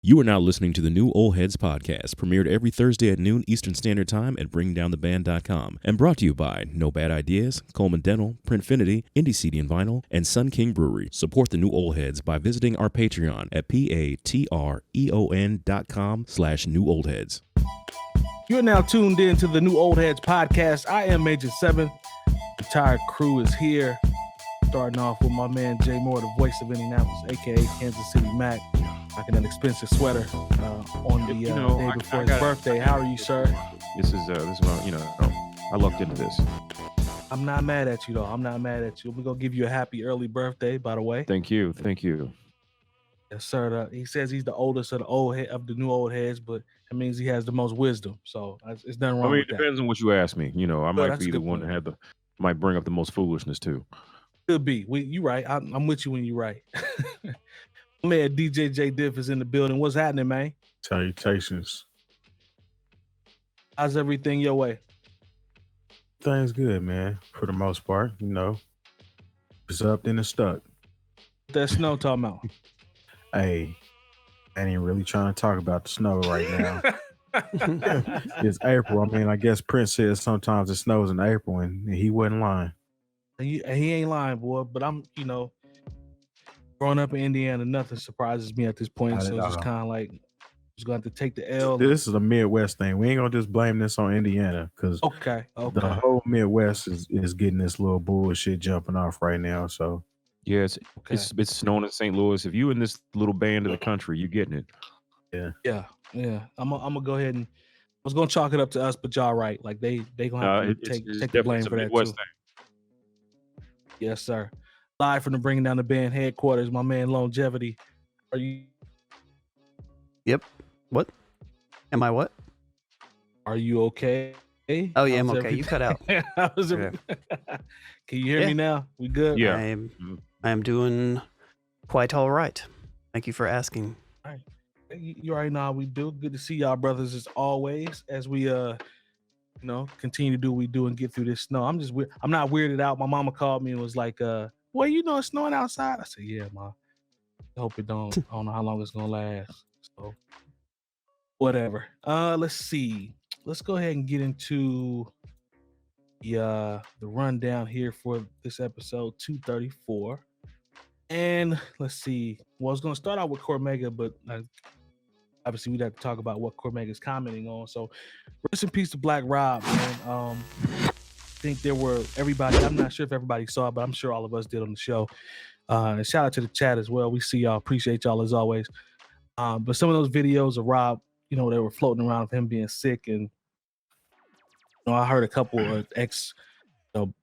You are now listening to the New Old Heads podcast, premiered every Thursday at noon Eastern Standard Time at BringDownTheBand.com, and brought to you by No Bad Ideas, Coleman Dental, Printfinity, Indie CD and Vinyl, and Sun King Brewery. Support the New Old Heads by visiting our Patreon at patreon.com/newoldheads. You're now tuned in to the New Old Heads podcast. I am Major 7. The entire crew is here. Starting off with my man Jay Moore, the voice of Indianapolis, aka Kansas City Mac. Rocking an expensive sweater on the day before his birthday. How are you, sir? This is I lucked into this. I'm not mad at you, though. I'm not mad at you. We're going to give you a happy early birthday, by the way. Thank you. Yes, sir. He says he's the oldest of the new old heads, but that means he has the most wisdom. So it's nothing wrong with that. It depends on what you ask me. I might be the one that might bring up the most foolishness, too. Could be. You right. I'm with you when you're right. Man, DJ Jay Diff is in the building. What's happening, man? Salutations. How's everything your way? Things good, man. For the most part, it's up then it's stuck. What that snow talking about? Hey, I ain't really trying to talk about the snow right now. It's April. I guess Prince says sometimes it snows in April, and he wasn't lying. He ain't lying, boy. But I'm, growing up in Indiana, nothing surprises me at this point. So it's just kind of like, just going to have to take the L. This is a Midwest thing. We ain't going to just blame this on Indiana because okay. The whole Midwest is getting this little bullshit jumping off right now. So yeah, it's snowing in St. Louis. If you in this little band of the country, you're getting it. Yeah. I'm gonna go ahead and I was gonna chalk it up to us, but y'all right. Like they gonna have to take the blame for that too. Yes, sir. Live from the Bringing Down the Band headquarters, my man Lonegevity. Are you? Yep. What? Am I what? Are you okay? Oh yeah, I'm okay. You cut out. Can you hear me now? We good? Yeah. I am doing quite all right. Thank you for asking. All right. You already know how we do. Good to see y'all, brothers, as always. As we continue to do what we do and get through this snow. I'm not weirded out. My mama called me and was like, well, it's snowing outside. I said, yeah, ma. I hope it don't. I don't know how long it's gonna last. So whatever. Let's see. Let's go ahead and get into the rundown here for this episode 234. And let's see. Well, I was gonna start out with Cormega, but obviously we'd have to talk about what Cormega is commenting on. So rest in peace to Black Rob, man. I think there were everybody. I'm not sure if everybody saw it, but I'm sure all of us did on the show. And shout out to the chat as well. We see y'all. Appreciate y'all as always. But some of those videos of Rob, they were floating around of him being sick, and I heard a couple of ex,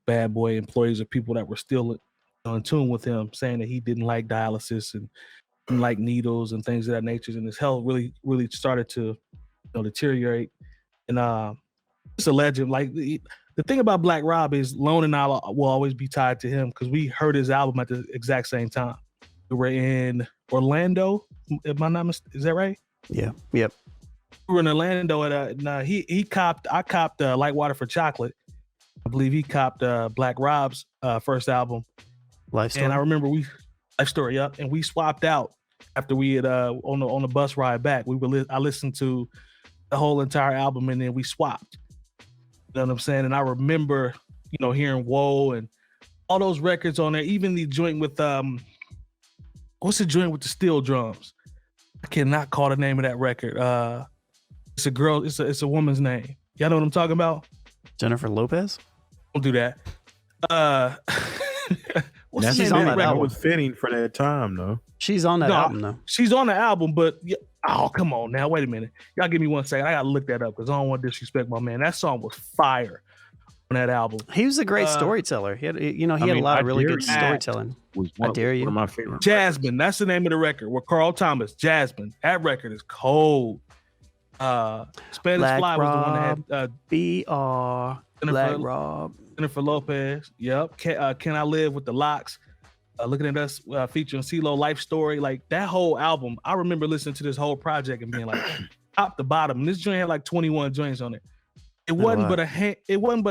bad boy employees or people that were still in tune with him saying that he didn't like dialysis and didn't like needles and things of that nature, and his health really, really started to deteriorate. And it's a legend. Like the thing about Black Rob is Lone and I will always be tied to him because we heard his album at the exact same time. We were in Orlando. Am I not mistaken? Is that right? Yeah. Yep. We were in Orlando and I copped Light Water for Chocolate. I believe he copped Black Rob's first album. Life Story. And I remember Life Story, yep. And we swapped out after we had on the bus ride back. I listened to the whole entire album and then we swapped. You know what I'm saying? And I remember, hearing Whoa and all those records on there, even the joint with what's the joint with the steel drums? I cannot call the name of that record. It's a girl, it's a woman's name. Y'all know what I'm talking about? Jennifer Lopez? Don't do that. What's the name of that album? Was fitting for that time, though. She's on that album, though. She's on the album, but come on now. Wait a minute. Y'all give me 1 second. I got to look that up because I don't want to disrespect my man. That song was fire on that album. He was a great storyteller. He had, he had a lot of really good storytelling. I Dare You. One of my favorite. Jasmine. That's the name of the record. With Carl Thomas. Jasmine. That record is cold. Spanish Black Fly was Rob, the one that had BR. Black Rob. Jennifer Lopez. Yep. Can I Live with the Locks? Looking at Us featuring CeeLo, Life Story. Like that whole album. I remember listening to this whole project and being like top to bottom. And this joint had like 21 joints on it. It wasn't but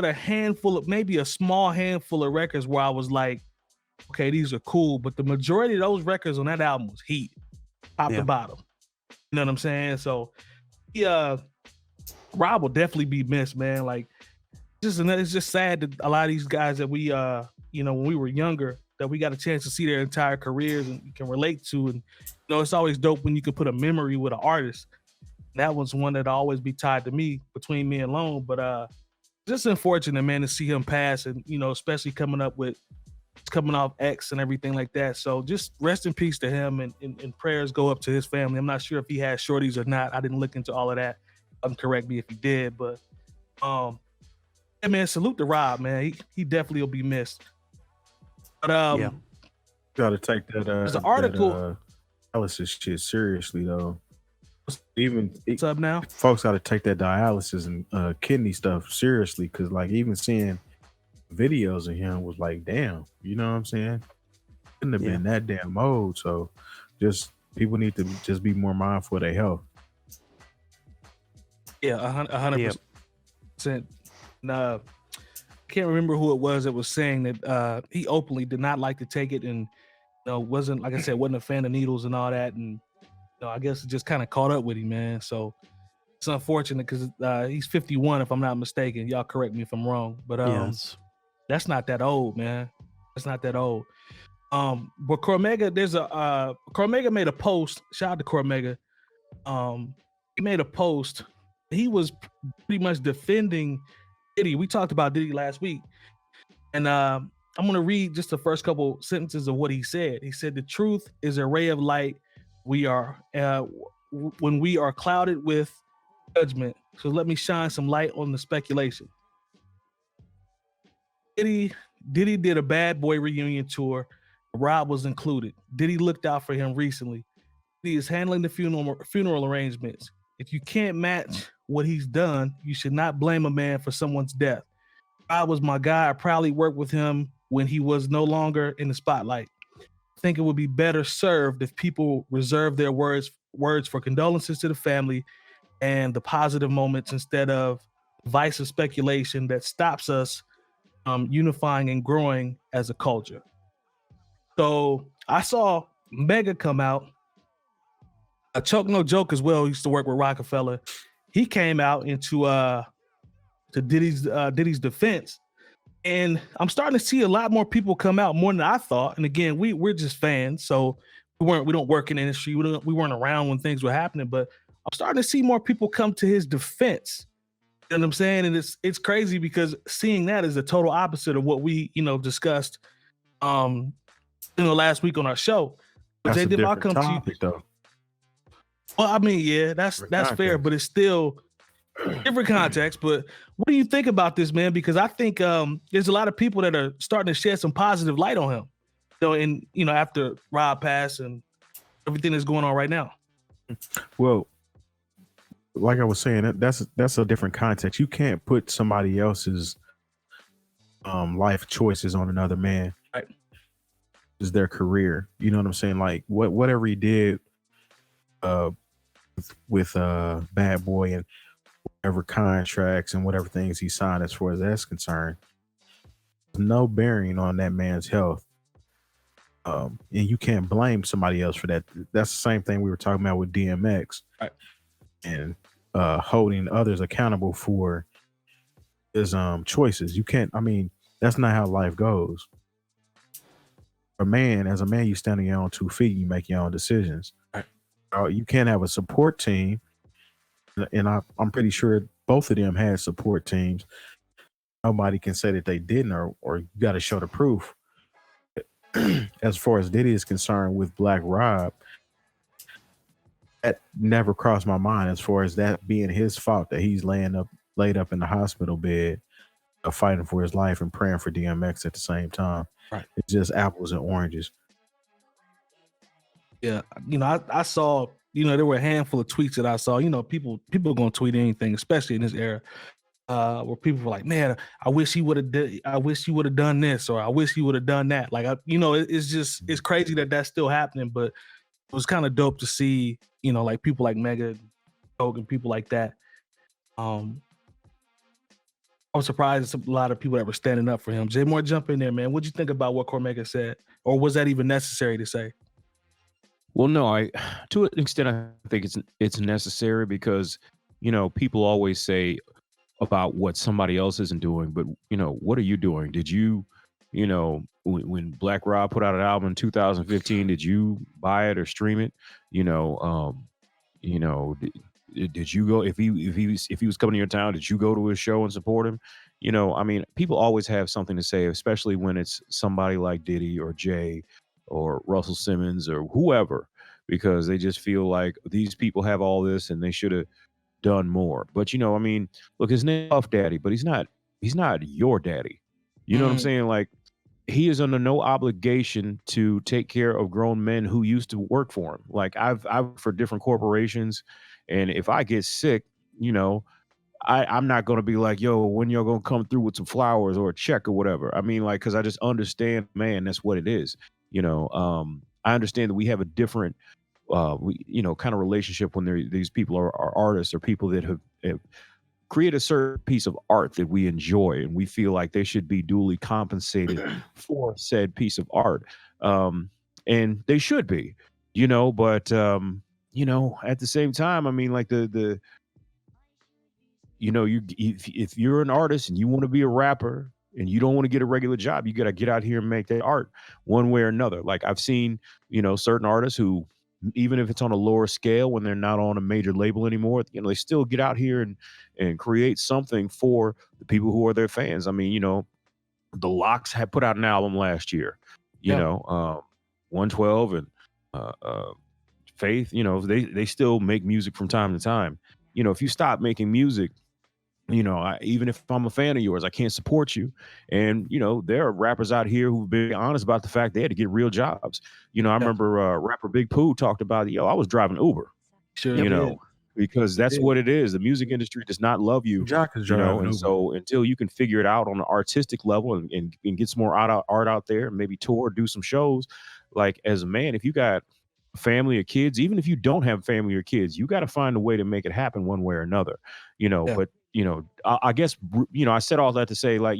a handful of, maybe a small handful of records where I was like, okay, these are cool. But the majority of those records on that album was heat, top to bottom. You know what I'm saying? So, Rob will definitely be missed, man. Like, it's just sad that a lot of these guys that we, when we were younger, that we got a chance to see their entire careers and you can relate to. And, it's always dope when you can put a memory with an artist. That was one that'll always be tied to me between me and Lone. But just unfortunate, man, to see him pass and, especially coming off X and everything like that. So just rest in peace to him and prayers go up to his family. I'm not sure if he had shorties or not. I didn't look into all of that. Correct me if he did, but yeah, man, salute to Rob, man. He definitely will be missed. But Yeah. Gotta take that there's an article. Dialysis shit seriously though. Even What's up now? Folks gotta take that dialysis and kidney stuff seriously, because like even seeing videos of him was like, damn, you know what I'm saying? Couldn't have been that damn old. So just people need to just be more mindful of their health. Yeah, 100%. And, can't remember who it was that was saying that he openly did not like to take it, and wasn't, like I said, wasn't a fan of needles and all that, and I guess it just kind of caught up with him, man. So it's unfortunate because he's 51, if I'm not mistaken. Y'all correct me if I'm wrong, but that's not that old, man. That's not that old. But Cormega, Cormega made a post. Shout out to Cormega. He made a post. He was pretty much defending Diddy. We talked about Diddy last week. And I'm going to read just the first couple sentences of what he said. He said, "The truth is a ray of light. We are, when we are clouded with judgment. So let me shine some light on the speculation. Diddy did a Bad Boy reunion tour. Rob was included. Diddy looked out for him recently. Diddy is handling the funeral arrangements. If you can't match what he's done, you should not blame a man for someone's death. Rob was my guy. I proudly worked with him when he was no longer in the spotlight. I think it would be better served if people reserve their words for condolences to the family and the positive moments instead of vice of speculation that stops us unifying and growing as a culture." So I saw Mega come out. 𝗏𝗏 as well. He used to work with Rockefeller. He came out into to Diddy's defense, and I'm starting to see a lot more people come out, more than I thought. And again, we're just fans, so we don't work in the industry. We weren't around when things were happening, but I'm starting to see more people come to his defense. You know what I'm saying? And it's crazy because seeing that is the total opposite of what we discussed last week on our show. But That's Jay a Diff, I'll different come to you. topic though. Well, I mean, yeah, that's fair, but it's still different context. But what do you think about this, man? Because I think there's a lot of people that are starting to shed some positive light on him. After Rob passed and everything that's going on right now. Well, like I was saying, that's a different context. You can't put somebody else's life choices on another man. Right. It's their career. You know what I'm saying? Like whatever he did with Bad Boy and whatever contracts and whatever things he signed as far as that's concerned, no bearing on that man's health. And you can't blame somebody else for that. That's the same thing we were talking about with DMX. Right. And holding others accountable for his choices. You can't, that's not how life goes. As a man, you stand on your own 2 feet, you make your own decisions. Right. You can't have a support team, and I'm pretty sure both of them had support teams. Nobody can say that they didn't, or you got to show the proof. As far as Diddy is concerned with Black Rob, that never crossed my mind as far as that being his fault that he's laid up in the hospital bed, fighting for his life and praying for DMX at the same time. Right. It's just apples and oranges. Yeah, I saw, there were a handful of tweets that I saw. People are gonna tweet anything, especially in this era, where people were like, "Man, I wish he would have done this, or I wish he would have done that." Like, it's crazy that that's still happening, but it was kind of dope to see, like people like Mega, and people like that. I was surprised at a lot of people that were standing up for him. Jay Moore, jump in there, man. What'd you think about what Cormega said, or was that even necessary to say? Well, no, I to an extent I think it's necessary because people always say about what somebody else isn't doing, but what are you doing? Did you, when Black Rob put out an album in 2015, did you buy it or stream it? You know, you know, did you go if he was coming to your town? Did you go to his show and support him? I mean, people always have something to say, especially when it's somebody like Diddy or Jay or Russell Simmons or whoever, because they just feel like these people have all this and they should have done more. But I mean, look, his name Puff Daddy, but he's not your daddy. You know what I'm saying? Like, he is under no obligation to take care of grown men who used to work for him. Like, I've for different corporations, and if I get sick, I'm not gonna be like, yo, when y'all gonna come through with some flowers or a check or whatever. I mean, like, because I just understand, man, that's what it is. I understand that we have a different kind of relationship when these people are artists or people that have created a certain piece of art that we enjoy and we feel like they should be duly compensated for said piece of art. And they should be, but at the same time, I mean, like if you're an artist and you want to be a rapper and you don't want to get a regular job, you got to get out here and make that art one way or another. Like, I've seen, certain artists who, even if it's on a lower scale, when they're not on a major label anymore, they still get out here and create something for the people who are their fans. I mean, the Locks had put out an album last year, 112 and Faith, they still make music from time to time. If you stop making music, even if I'm a fan of yours, I can't support you. And, there are rappers out here who've been honest about the fact they had to get real jobs. I remember rapper Big Pooh talked about, I was driving Uber, because that's what it is. The music industry does not love you, and so until you can figure it out on an artistic level and get some more art out there and maybe tour, do some shows, like, as a man, if you got family or kids, even if you don't have family or kids, you got to find a way to make it happen one way or another, but I guess, I said all that to say, like,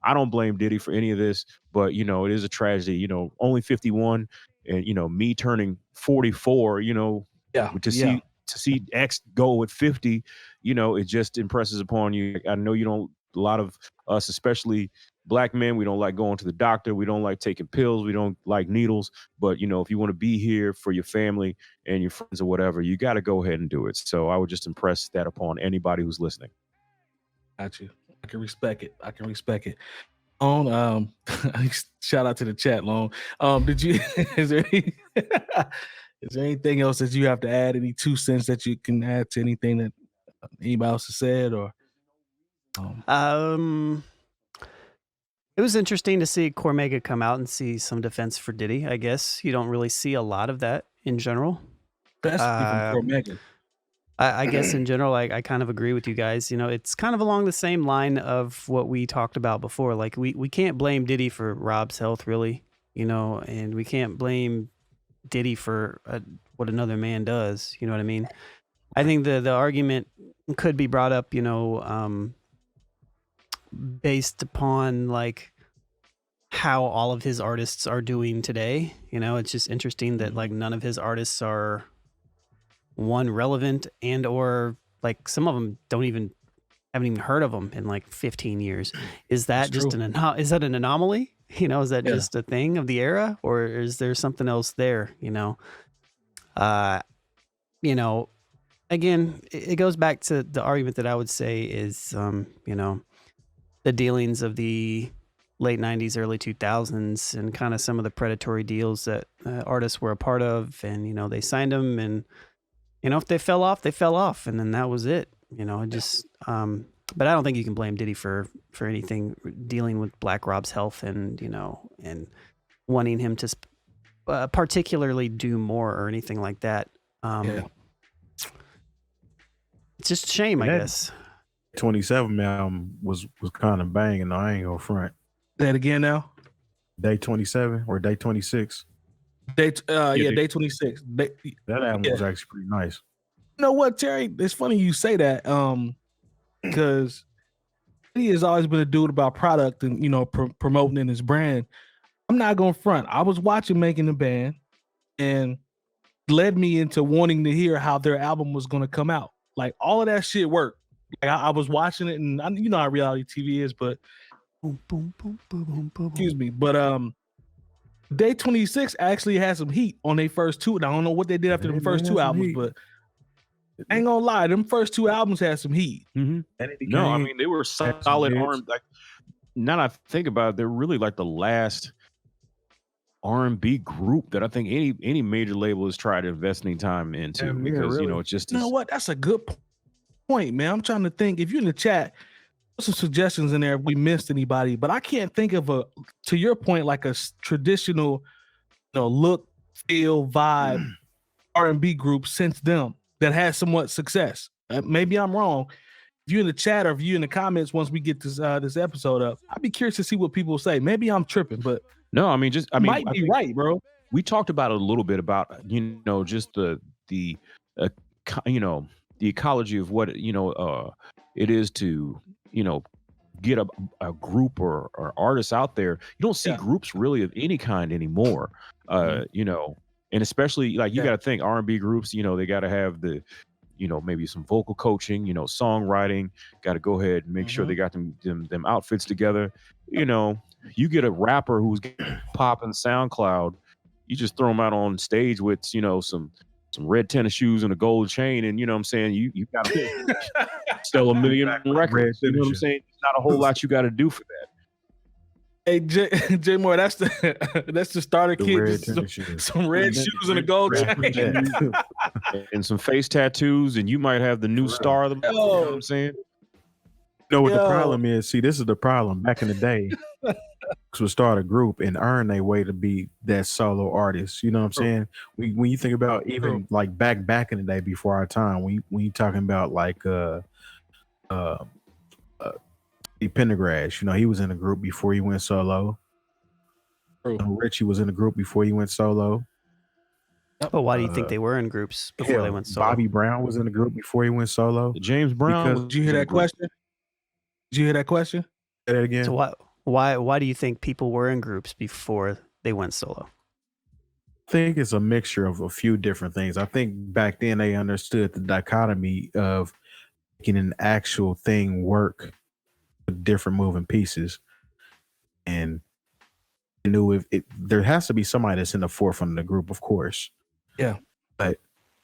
I don't blame Diddy for any of this, but, it is a tragedy, only 51 and, me turning 44, to see X go at 50, it just impresses upon you. I know you don't, a lot of us, especially Black men, we don't like going to the doctor. We don't like taking pills. We don't like needles. But, if you want to be here for your family and your friends or whatever, you got to go ahead and do it. So I would just impress that upon anybody who's listening. Got you. I can respect it. Shout out to the chat, Long. Is there anything else that you have to add? Any 2 cents that you can add to anything that anybody else has said? Or it was interesting to see Cormega come out and see some defense for Diddy. I guess you don't really see a lot of that in general. Best from Cormega. I guess in general, I kind of agree with you guys. It's kind of along the same line of what we talked about before. Like, we can't blame Diddy for Rob's health, really, and we can't blame Diddy for what another man does. You know what I mean? I think the argument could be brought up, based upon, like, how all of his artists are doing today. It's just interesting that, like, none of his artists are relevant, and or, like, some of them haven't even heard of them in like 15 years. Is that just is that an anomaly? Is that just a thing of the era, or is there something else there? Again, it goes back to the argument that I would say is, the dealings of the late 90s, early 2000s, and kind of some of the predatory deals that artists were a part of, and, they signed them, and, if they fell off, they fell off, and then that was it. But I don't think you can blame Diddy for anything dealing with Black Rob's health and, and wanting him to particularly do more or anything like that. It's just a shame, I guess. 27 album was kind of banging. I ain't gonna front. Say it again now. Day 27 or day 26. Day 26. That album was actually pretty nice. You know what, Terry? It's funny you say that, because he has always been a dude about product and, promoting in his brand. I'm not gonna front. I was watching Making the Band, and led me into wanting to hear how their album was going to come out. Like all of that shit worked. Like I was watching it, and you know how reality TV is, but Boom, boom, boom, boom, boom, boom. excuse me, but Day 26 actually had some heat on their first two. And I don't know what they did after the first two albums, but I ain't gonna lie, them first two albums had some heat. Mm-hmm. No, I mean they were solid R&B. Like now that I think about it, they're really like the last R&B group that I think any major label has tried to invest any time into, because really. you know it's just You know what? That's a good point, man. I'm trying to think. If you're in the chat, put some suggestions in there if we missed anybody, but I can't think of to your point, like a traditional, you know, look, feel, vibe R&B group since them that has somewhat success. Maybe I'm wrong. If you're in the chat or if you're in the comments once we get this episode up, I'd be curious to see what people say. Maybe I'm tripping, but no, I mean might be right, bro. We talked about it a little bit about, you know, just the you know, the ecology of what, you know, it is to, you know, get a group or artists out there. You don't see groups really of any kind anymore. You know, and especially like you got to think R&B groups, you know, they got to have the, you know, maybe some vocal coaching, you know, songwriting, got to go ahead and make sure they got them outfits together. You know, you get a rapper who's popping SoundCloud, you just throw them out on stage with, you know, some red tennis shoes and a gold chain, and you know what I'm saying, you got to sell 1 million records. You know what I'm saying? It's not a whole lot you got to do for that. Hey, Jay Moore, that's the starter kit. Some red shoes and a gold chain. And some face tattoos, and you might have the new star of the month. You know what I'm saying? You know what the problem is? See, this is the problem. Back in the day, would start a group and earn their way to be that solo artist. You know what I'm saying? When you think about even like back in the day before our time, when you talking about like Pendergrass, you know, he was in a group before he went solo. Richie was in a group before he went solo. But why do you think they were in groups before they went solo? Bobby Brown was in a group before he went solo. James Brown. Did you hear that question? Did you hear that question? Say that again. So why do you think people were in groups before they went solo? I think it's a mixture of a few different things. I think back then they understood the dichotomy of making an actual thing work with different moving pieces, and they knew if there has to be somebody that's in the forefront of the group, of course. Yeah, but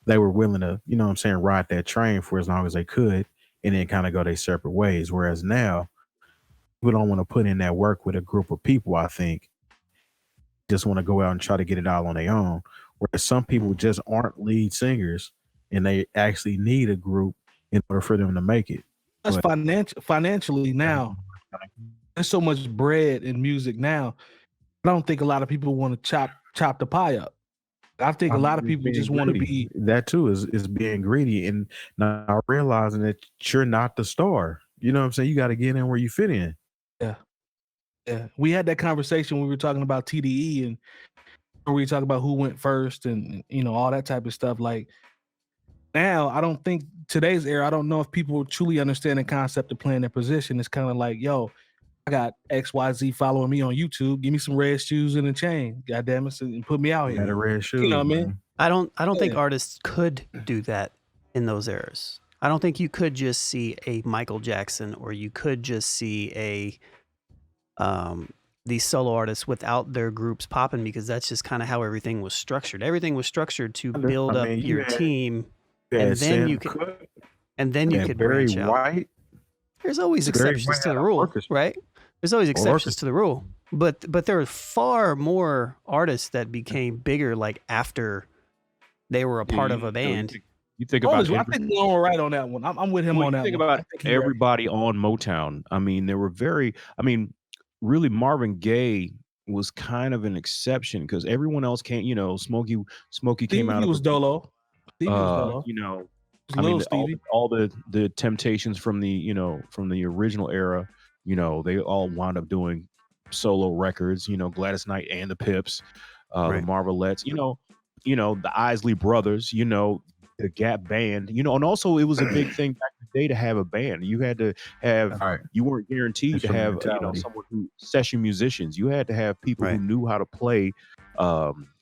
they were willing to, you know what I'm saying, ride that train for as long as they could, and then kind of go their separate ways. Whereas now, people don't want to put in that work with a group of people. I think just want to go out and try to get it all on their own. Whereas some people just aren't lead singers, and they actually need a group in order for them to make it. That's financially now. There's so much bread in music now. I don't think a lot of people want to chop the pie up. I think a lot of people just want to be. That too is being greedy and not realizing that you're not the star. You know what I'm saying? You got to get in where you fit in. Yeah. We had that conversation when we were talking about TDE, and we were talking about who went first and you know all that type of stuff. Like now, I don't think today's era. I don't know if people truly understand the concept of playing their position. It's kind of like, yo, I got XYZ following me on YouTube. Give me some red shoes and a chain. God damn it, and put me out here. Got a red shoe. You know what I mean? I don't think artists could do that in those eras. I don't think you could just see a Michael Jackson, or you could just see these solo artists without their groups popping, because that's just kind of how everything was structured. Everything was structured to build up your team, and then you could branch out. White. There's always exceptions to the rule, right? There's always exceptions to the rule, but there are far more artists that became bigger like after they were a part of a band. You think about I think we're right on that one. I'm with him on that. Think about everybody on Motown. I mean, there were really Marvin Gaye was kind of an exception because everyone else can't. You know, Smokey came out. He was Dolo. Stevie was Dolo. You know, I mean, all the Temptations from the original era. You know, they all wound up doing solo records. You know, Gladys Knight and the Pips, the Marvelettes. You know, the Isley Brothers. You know, the Gap Band. You know, and also it was a big thing back in day to have a band. You had to have. Right. You weren't guaranteed to have Instrumentality. someone who session musicians. You had to have people who Right. knew how to play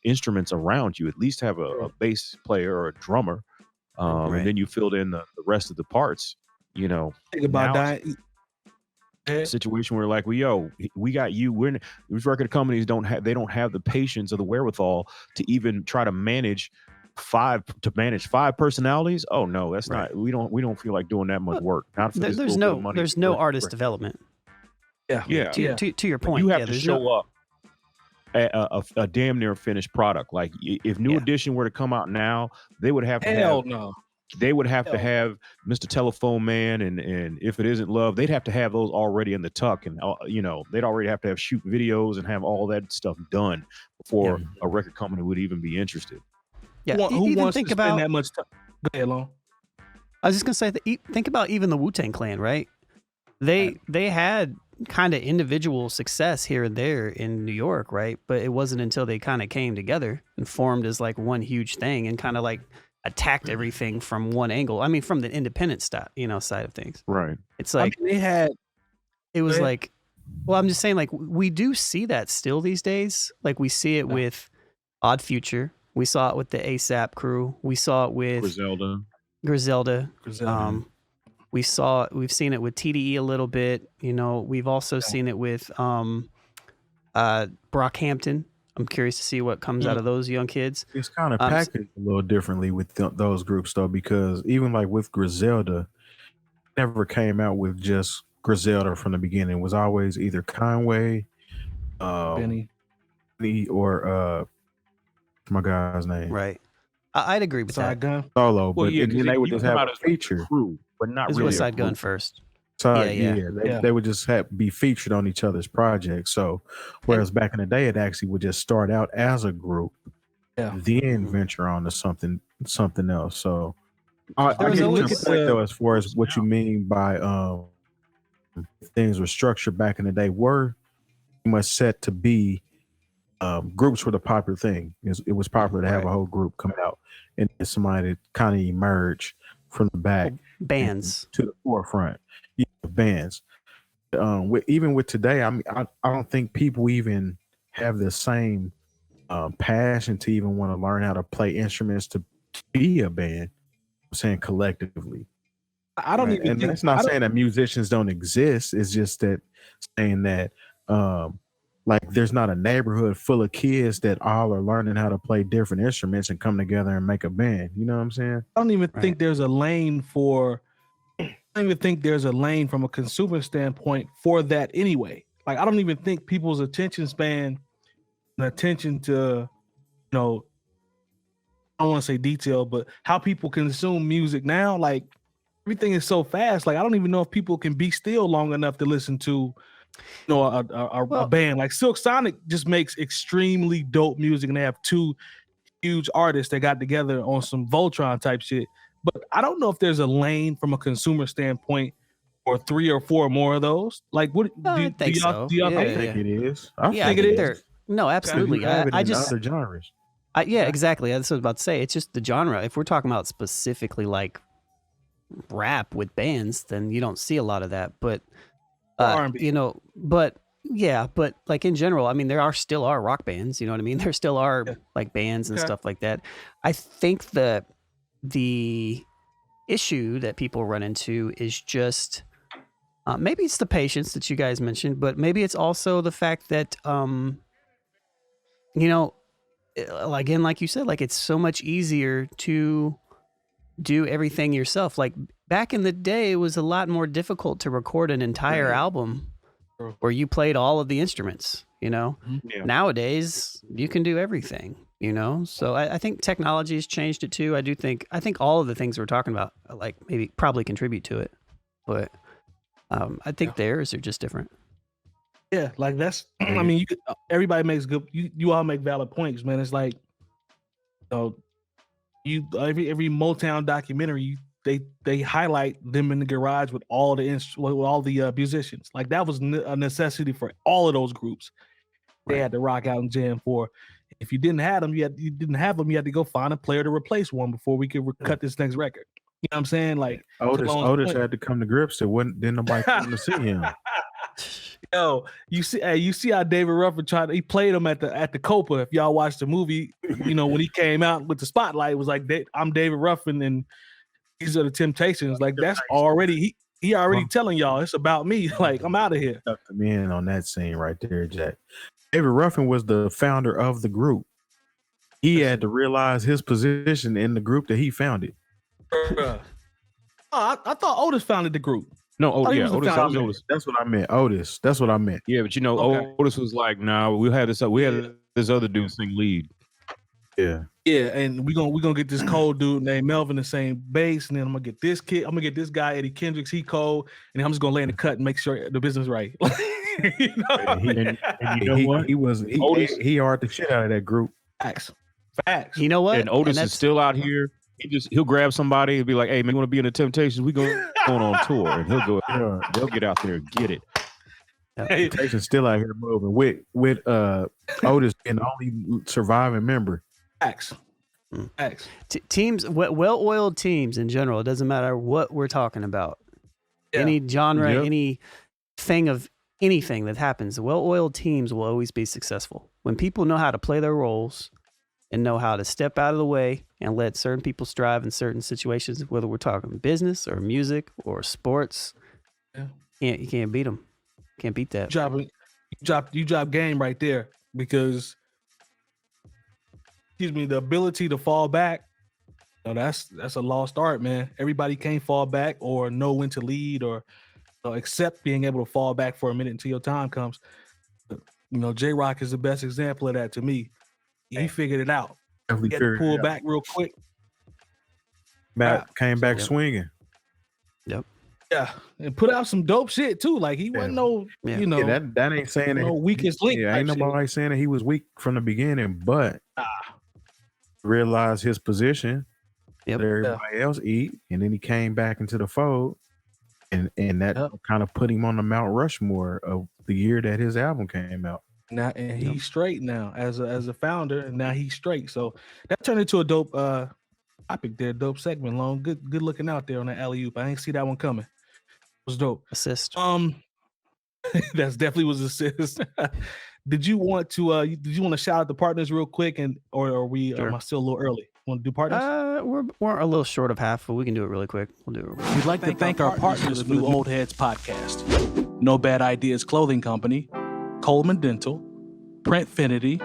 instruments around you. At least have a bass player or a drummer, Right. and then you filled in the rest of the parts. You know, Think about now it's dying. a situation where like, we got you. These record companies don't have the patience or the wherewithal to even try to manage five personalities. Oh no, that's Right. not. We don't feel like doing that much Well, work. Not for this There's little bit of no money. there's no artist development. Yeah. Yeah. To your But point, you have yeah, to there's show no up a damn near finished product. Like if New Yeah. Edition were to come out now, they would have to Hell have no. they would have to Hell. have Mr. Telephone Man and If It Isn't Love. They'd have to have those already in the tuck, and they'd already have to have shoot videos and have all that stuff done before a record company would even be interested. yeah. Who Even wants think to about. spend that much time? Go ahead, Lon. I was just gonna say that. Think about even the Wu-Tang Clan, right? They had kind of individual success here and there in New York, right? But it wasn't until they kind of came together and formed as like one huge thing and kind of like attacked everything from one angle. I mean, from the independent side of things. Right. It's like I mean, they had. it was Go ahead. like, well, I'm just saying, like we do see that still these days. Like we see it with Odd Future. We saw it with the ASAP crew. We saw it with Griselda. Griselda. We've seen it with TDE a little bit. We've also seen it with Brockhampton. I'm curious to see what comes out of those young kids. It's kind of packaged a little differently with those groups though, because even like with Griselda, never came out with just Griselda from the beginning. It was always either Conway, Benny. or my guy's name, Right. I'd agree with Side that. Gun. Solo. Well, But yeah, then they would just have a feature. crew, but not It really was a Side Gun group. first. So Yeah. they would just be featured on each other's projects. So whereas back in the day, it actually would just start out as a group, Yeah. then venture on to something else. So I There was get your always, point though, as far as what you mean by things were structured back in the day were pretty much set to be groups were the popular thing. It was popular to have a whole group come out and then somebody to kind of emerge from the back Bands. to the forefront. Yeah, bands. Even with today, I mean, I don't think people even have the same passion to even want to learn how to play instruments to be a band. I'm saying collectively. I don't Right? even And think. that's not saying that musicians don't exist. It's just that saying that like there's not a neighborhood full of kids that all are learning how to play different instruments and come together and make a band. You know what I'm saying? I don't even Right. think there's a lane for. I don't even think there's a lane from a consumer standpoint for that anyway. Like I don't even think people's attention span and attention to, I don't want to say detail, but how people consume music now, like everything is so fast. Like I don't even know if people can be still long enough to listen to, a band. Like Silk Sonic just makes extremely dope music, and they have two huge artists that got together on some Voltron type shit. But I don't know if there's a lane from a consumer standpoint or 3 or 4 more of those. Like, what I think so. do y'all Yeah, I think? think it is. I think think it they're no, absolutely. You have it I in just other genres. yeah, exactly. That's what I was about to say. It's just the genre. If we're talking about specifically like rap with bands, then you don't see a lot of that. But R&B. but yeah, but like in general, I mean, there still are rock bands. You know what I mean? There still are like bands and Okay. stuff like that. I think the issue that people run into is just maybe it's the patience that you guys mentioned, but maybe it's also the fact that again, like you said, like it's so much easier to do everything yourself. Like back in the day, it was a lot more difficult to record an entire album True. where you played all of the instruments. Yeah. Nowadays you can do everything. So I think technology has changed it too. I think all of the things we're talking about, like maybe probably contribute to it, but I think theirs are just different. Yeah, like that's. I mean, everybody makes good. You all make valid points, man. It's like, every Motown documentary, they highlight them in the garage with all the musicians. Like that was a necessity for all of those groups. They had to rock out and jam for. If you didn't have them, you had to go find a player to replace one before we could cut this next record. You know what I'm saying? Like Otis point. had to come to grips that didn't nobody come to see him. Yo, you see how David Ruffin he played him at the 𝗀𝗲𝗄. If y'all watched the movie, you know, when he came out with the spotlight, it was like, I'm David Ruffin and these are the Temptations. Like that's already he already telling y'all it's about me. Like I'm out of here. Stuck me in on that scene right there, Jack. David Ruffin was the founder of the group. He had to realize his position in the group that he founded. I thought Otis founded the group. No, Otis. That's what I meant. Otis. That's what I meant. Yeah, but you know, Otis was like, "Nah, we had this other dude sing lead." Yeah. Yeah, and we're gonna get this cold dude named Melvin to sing bass, and then I'm gonna get this kid. I'm gonna get this guy 𝐀𝐿𝐄𝐃𝐒, he cold, and I'm just gonna lay in the cut and make sure the business right. You know? And you know what? He hard the shit out of that group. Facts. You know what? And Otis is still out here. He'll grab somebody and be like, "Hey man, you want to be in the Temptations? We going on tour," and they'll get out there and get it. Temptations still out here moving with Otis being the only surviving member. Facts. Teams, well-oiled teams in general. It doesn't matter what we're talking about. Yeah. Any genre, anything that happens, well-oiled teams will always be successful. When people know how to play their roles and know how to step out of the way and let certain people strive in certain situations, whether we're talking business or music or sports, you can't beat them. Can't beat that. You drop game right there because, the ability to fall back, that's a lost art, man. Everybody can't fall back or know when to lead or accept being able to fall back for a minute until your time comes. You know, J-Rock is the best example of that to me. He figured it out. He had to pull back real quick. Came back swinging. Yep. Yeah, and put out some dope shit too. Like he wasn't that ain't saying that weakest link. Yeah, ain't nobody saying that he was weak from the beginning, but realized his position. Yep. Everybody else eat, and then he came back into the fold, and that kind of put him on the Mount Rushmore of the year that his album came out. Now and he's straight now as a founder, and now he's straight. So that turned into a dope topic there, dope segment. Long, good looking out there on that alley-oop. I ain't see that one coming. It was dope. Assist. That's definitely was assist. Did you want to shout out the partners real quick, or are we? Sure. Am I still a little early? Want to do partners? We're a little short of half, but we can do it really quick. We'll do it real quick. We'd like to thank our partners for the New Old Heads podcast. No Bad Ideas Clothing Company, Coleman Dental, Printfinity,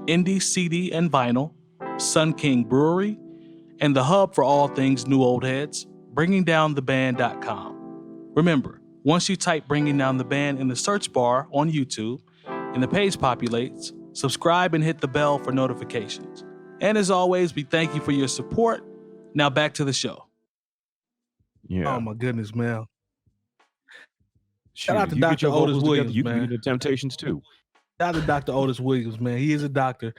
Indie CD and Vinyl, Sun King Brewery, and the hub for all things New Old Heads, bringingdowntheband.com. Remember, once you type Bringing Down the Band in the search bar on YouTube and the page populates, subscribe and hit the bell for notifications. And as always, we thank you for your support. Now back to the show. Yeah. Oh my goodness, man. Shout out to Dr. Otis Williams, you can be the Temptations too. Shout out to Dr. Otis Williams, man. He is a doctor,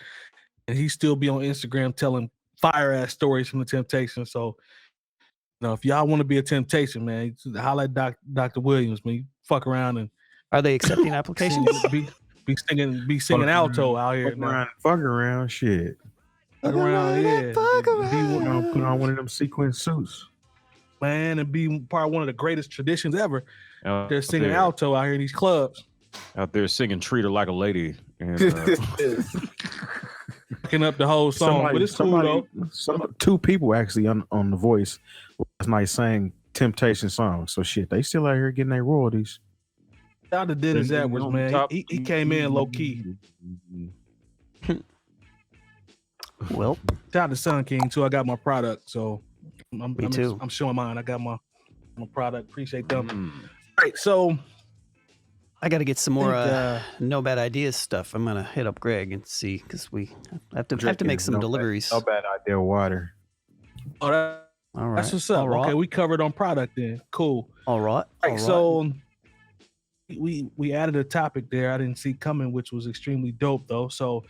and he still be on Instagram telling fire-ass stories from the Temptations. So, if y'all want to be a Temptation, man, holla at Dr. Williams, man. You fuck around and are they accepting applications? be singing alto out here. Fuck around, shit. Fuck around, yeah. Put on one of them sequin suits, man, and be part of one of the greatest traditions ever. They're singing alto out here in these clubs. Out there singing "Treat Her Like a Lady" and picking up the whole song. But it's cool though. Two people actually on The Voice last night sang Temptation songs. So shit, they still out here getting their royalties. Shout out to Dennis Edwards, man. He came in low key. Well, shout out to Sun King too. I got my product, so too. I'm showing mine. I got my product. Appreciate them. All right, so I got to get some more No Bad Ideas stuff. I'm gonna hit up Greg and see because we have to make some deliveries. No Bad Idea water. Oh, all right. That's what's up. Okay, we covered on product then. Cool. All right. All right. So we added a topic there I didn't see coming, which was extremely dope though. So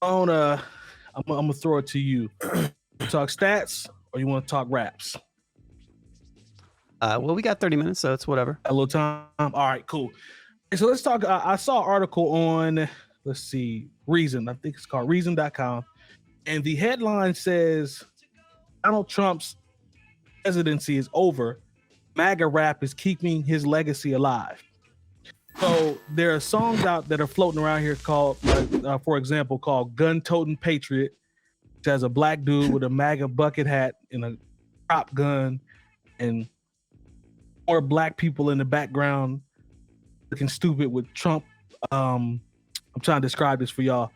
I'm gonna throw it to you. Talk stats, or you want to talk raps? Well, we got 30 minutes, so it's whatever. A little time. All right, cool. So let's talk. I saw an article on, let's see, Reason. I think it's called Reason.com. And the headline says Donald Trump's presidency is over, MAGA rap is keeping his legacy alive. So there are songs out that are floating around here called, for example, called "Gun-Toting Patriot," which has a black dude with a MAGA bucket hat and a prop gun, and more black people in the background looking stupid with Trump. I'm trying to describe this for y'all.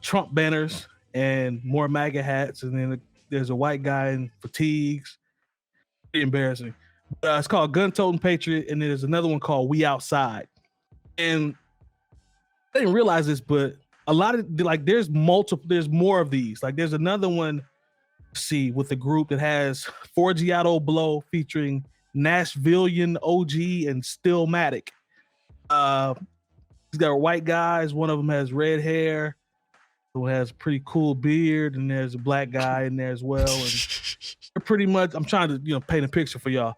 Trump banners and more MAGA hats, and then there's a white guy in fatigues. Pretty embarrassing. It's called "Gun-Toting Patriot," and there's another one called "We Outside." And I didn't realize this, but a lot of there's more of these. Like there's another one, with a group that has 𝗲𝗄𝗎 featuring Nashvilleian OG and Stillmatic. He's got white guys. One of them has red hair, who has a pretty cool beard, and there's a black guy in there as well. And they're pretty much, I'm trying to paint a picture for y'all.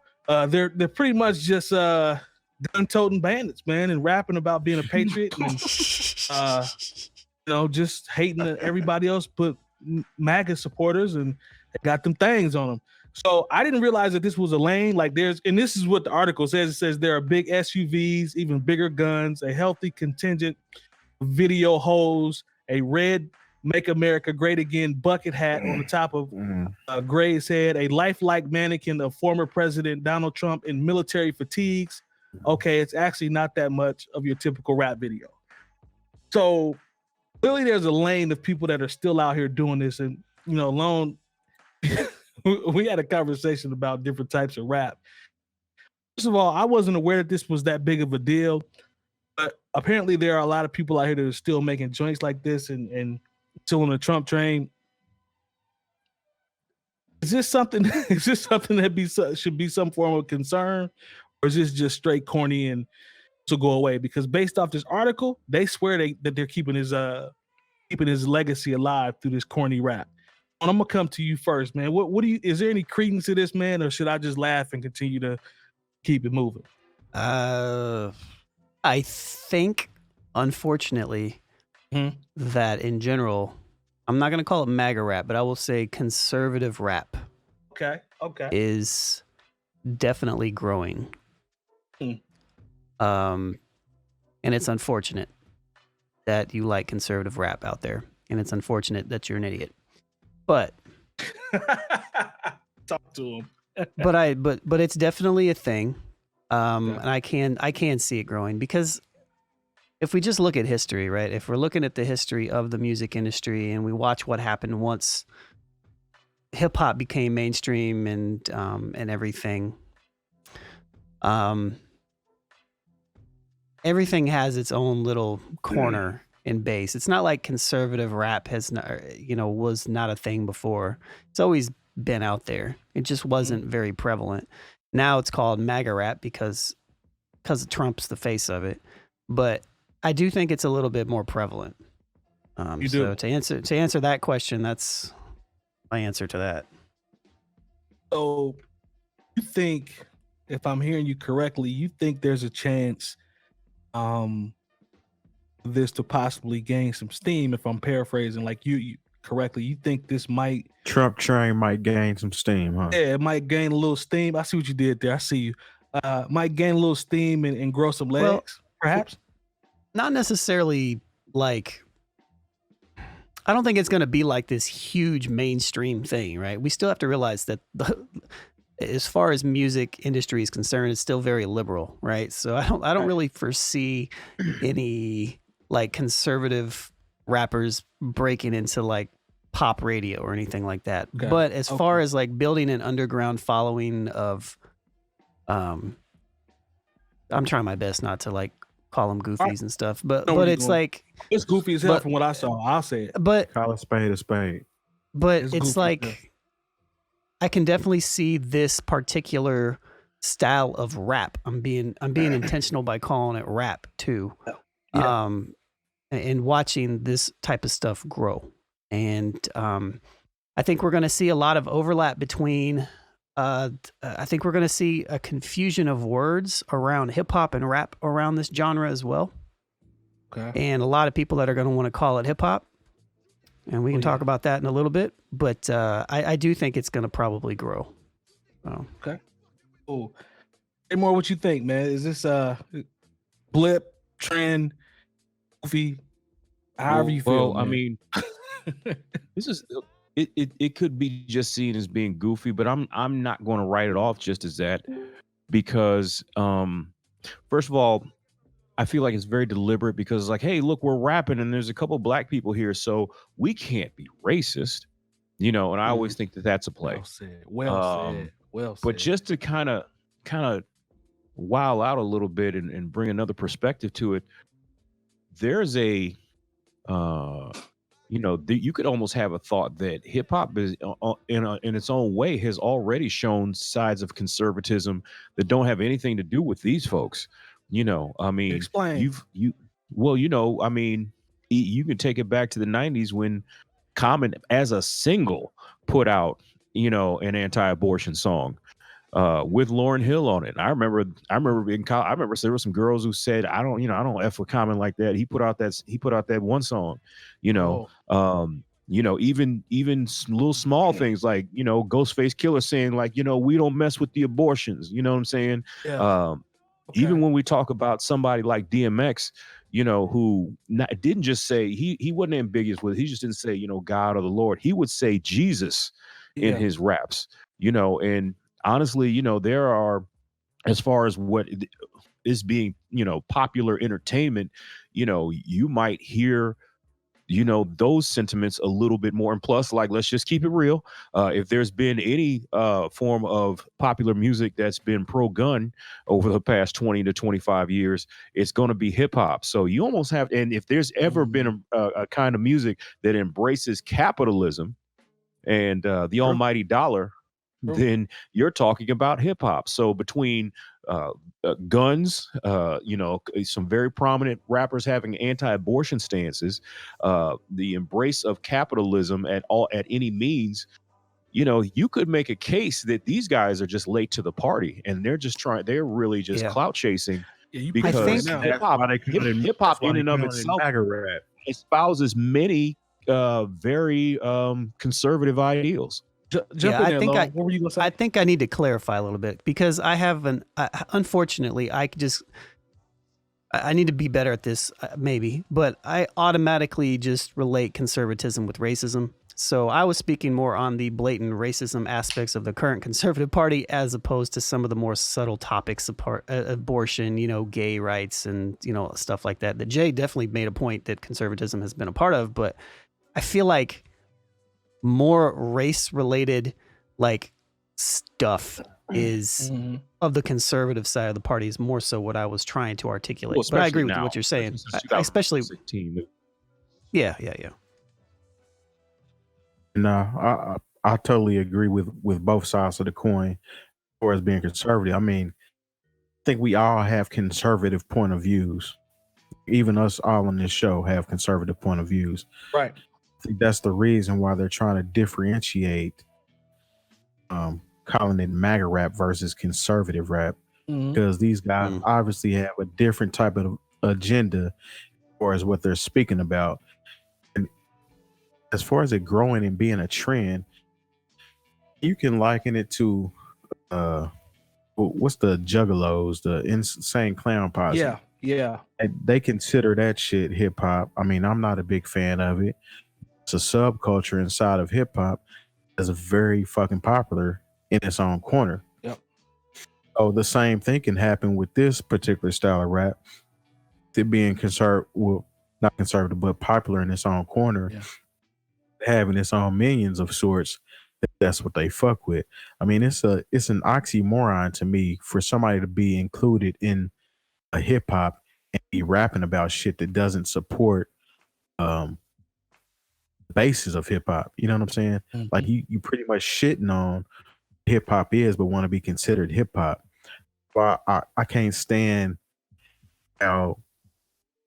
They're pretty much just gun-toting bandits, man, and rapping about being a patriot, and just hating everybody else but MAGA supporters, and they got them things on them. So I didn't realize that this was a lane. And this is what the article says. It says there are big SUVs, even bigger guns, a healthy contingent of video hoes, a red "Make America Great Again" bucket hat on the top of Gray's head, a lifelike mannequin of former President Donald Trump in military fatigues. Okay, it's actually not that much of your typical rap video. So clearly there's a lane of people that are still out here doing this. And, Lone, we had a conversation about different types of rap. First of all, I wasn't aware that this was that big of a deal, but apparently there are a lot of people out here that are still making joints like this and still on the Trump train. Is this something that should be some form of concern? Or is this just straight corny and to go away? Because based off this article, they swear that they're keeping his legacy alive through this corny rap. And I'm gonna come to you first, man. Is there any credence to this, man, or should I just laugh and continue to keep it moving? I think, unfortunately, that in general, I'm not gonna call it MAGA rap, but I will say conservative rap. Okay. Is definitely growing. And it's unfortunate that you like conservative rap out there, and it's unfortunate that you're an idiot. But talk to him. but it's definitely a thing. And I can see it growing, because if we just look at history, right? If we're looking at the history of the music industry and we watch what happened once hip hop became mainstream and everything, everything has its own little corner and base. It's not like conservative rap was not a thing before. It's always been out there. It just wasn't very prevalent. Now it's called MAGA rap because Trump's the face of it. But I do think it's a little bit more prevalent. So to answer that question, that's my answer to that. So you think, if I'm hearing you correctly, you think there's a chance this to possibly gain some steam? If I'm paraphrasing like you correctly, you think this might Trump train might gain some steam, huh? Yeah, it might gain a little steam. I see what you did there. I see you. Might gain a little steam and grow some legs, perhaps? Not necessarily like, I don't think it's going to be like this huge mainstream thing, right? We still have to realize that as far as music industry is concerned, it's still very liberal, right? So I don't really foresee any like conservative rappers breaking into like pop radio or anything like that. Okay. But as far as like building an underground following of, I'm trying my best not to like call them goofies and stuff, but it's like, it's goofy as hell from what I saw. I'll say it. But call a spade a spade. But it's like, I can definitely see this particular style of rap. I'm being intentional by calling it rap too. Yeah. And watching this type of stuff grow. And I think we're going to see a lot of overlap between I think we're going to see a confusion of words around hip hop and rap around this genre as well. Okay. And a lot of people that are going to want to call it hip hop. And we can talk about that in a little bit, but I do think it's going to probably grow. Oh. Okay. Cool. Hey, more, what you think, man? Is this blip, trend, goofy, however you feel? Well, I mean, this is it could be just seen as being goofy, but I'm not going to write it off just as that, because first of all, I feel like it's very deliberate, because it's like, hey, look, we're rapping and there's a couple black people here, so we can't be racist, and I always think that that's a play. Well said. Well said. Well said. But just to kind of wow out a little bit and bring another perspective to it, there's a you could almost have a thought that hip hop is in its own way has already shown sides of conservatism that don't have anything to do with these folks. I mean, explain. I mean, you can take it back to the 90s when Common as a single put out, an anti-abortion song with Lauryn Hill on it. I remember in college, I remember there were some girls who said, I don't F with Common like that. He put out that one song, even little small things like, Ghostface Killer saying like, we don't mess with the abortions. You know what I'm saying? Yeah. Even when we talk about somebody like DMX, who didn't just say, he wasn't ambiguous with it. He just didn't say, God or the Lord. He would say Jesus in his raps, and honestly, there are, as far as what is being, popular entertainment, you might hear, those sentiments a little bit more. And plus, like, let's just keep it real. If there's been any form of popular music that's been pro-gun over the past 20 to 25 years, it's going to be hip hop. So you almost have, and if there's ever been a kind of music that embraces capitalism and the almighty dollar, then you're talking about hip hop. So between guns, some very prominent rappers having anti-abortion stances, the embrace of capitalism at any means, you could make a case that these guys are just late to the party and they're really just clout chasing. Because hip hop in and of itself espouses many very conservative ideals. What were you gonna say? I think I need to clarify a little bit, because I have unfortunately, I need to be better at this, maybe, but I automatically just relate conservatism with racism. So I was speaking more on the blatant racism aspects of the current conservative party, as opposed to some of the more subtle topics, abortion, gay rights, and stuff like that. That Jay definitely made a point that conservatism has been a part of, but I feel like more race-related stuff is of the conservative side of the party is more so what I was trying to articulate. Well, but I agree with now, what you're saying. especially Yeah. No, I totally agree with both sides of the coin as far as being conservative. I mean, I think we all have conservative point of views. Even us all on this show have conservative point of views. Right. I think that's the reason why they're trying to differentiate calling it MAGA rap versus conservative rap, because these guys obviously have a different type of agenda as far as what they're speaking about. And as far as it growing and being a trend, you can liken it to what's the Juggalos, the Insane Clown Posse. Yeah. They consider that shit hip hop. I mean, I'm not a big fan of it. It's a subculture inside of hip hop that's very fucking popular in its own corner. Yep. Oh, the same thing can happen with this particular style of rap. It being not conservative, but popular in its own corner, having its own minions of sorts. That's what they fuck with. I mean, it's an oxymoron to me for somebody to be included in a hip hop and be rapping about shit that doesn't support the basis of hip hop. You know what I'm saying? Like you pretty much shitting on hip hop is, but want to be considered hip hop. Well, I can't stand how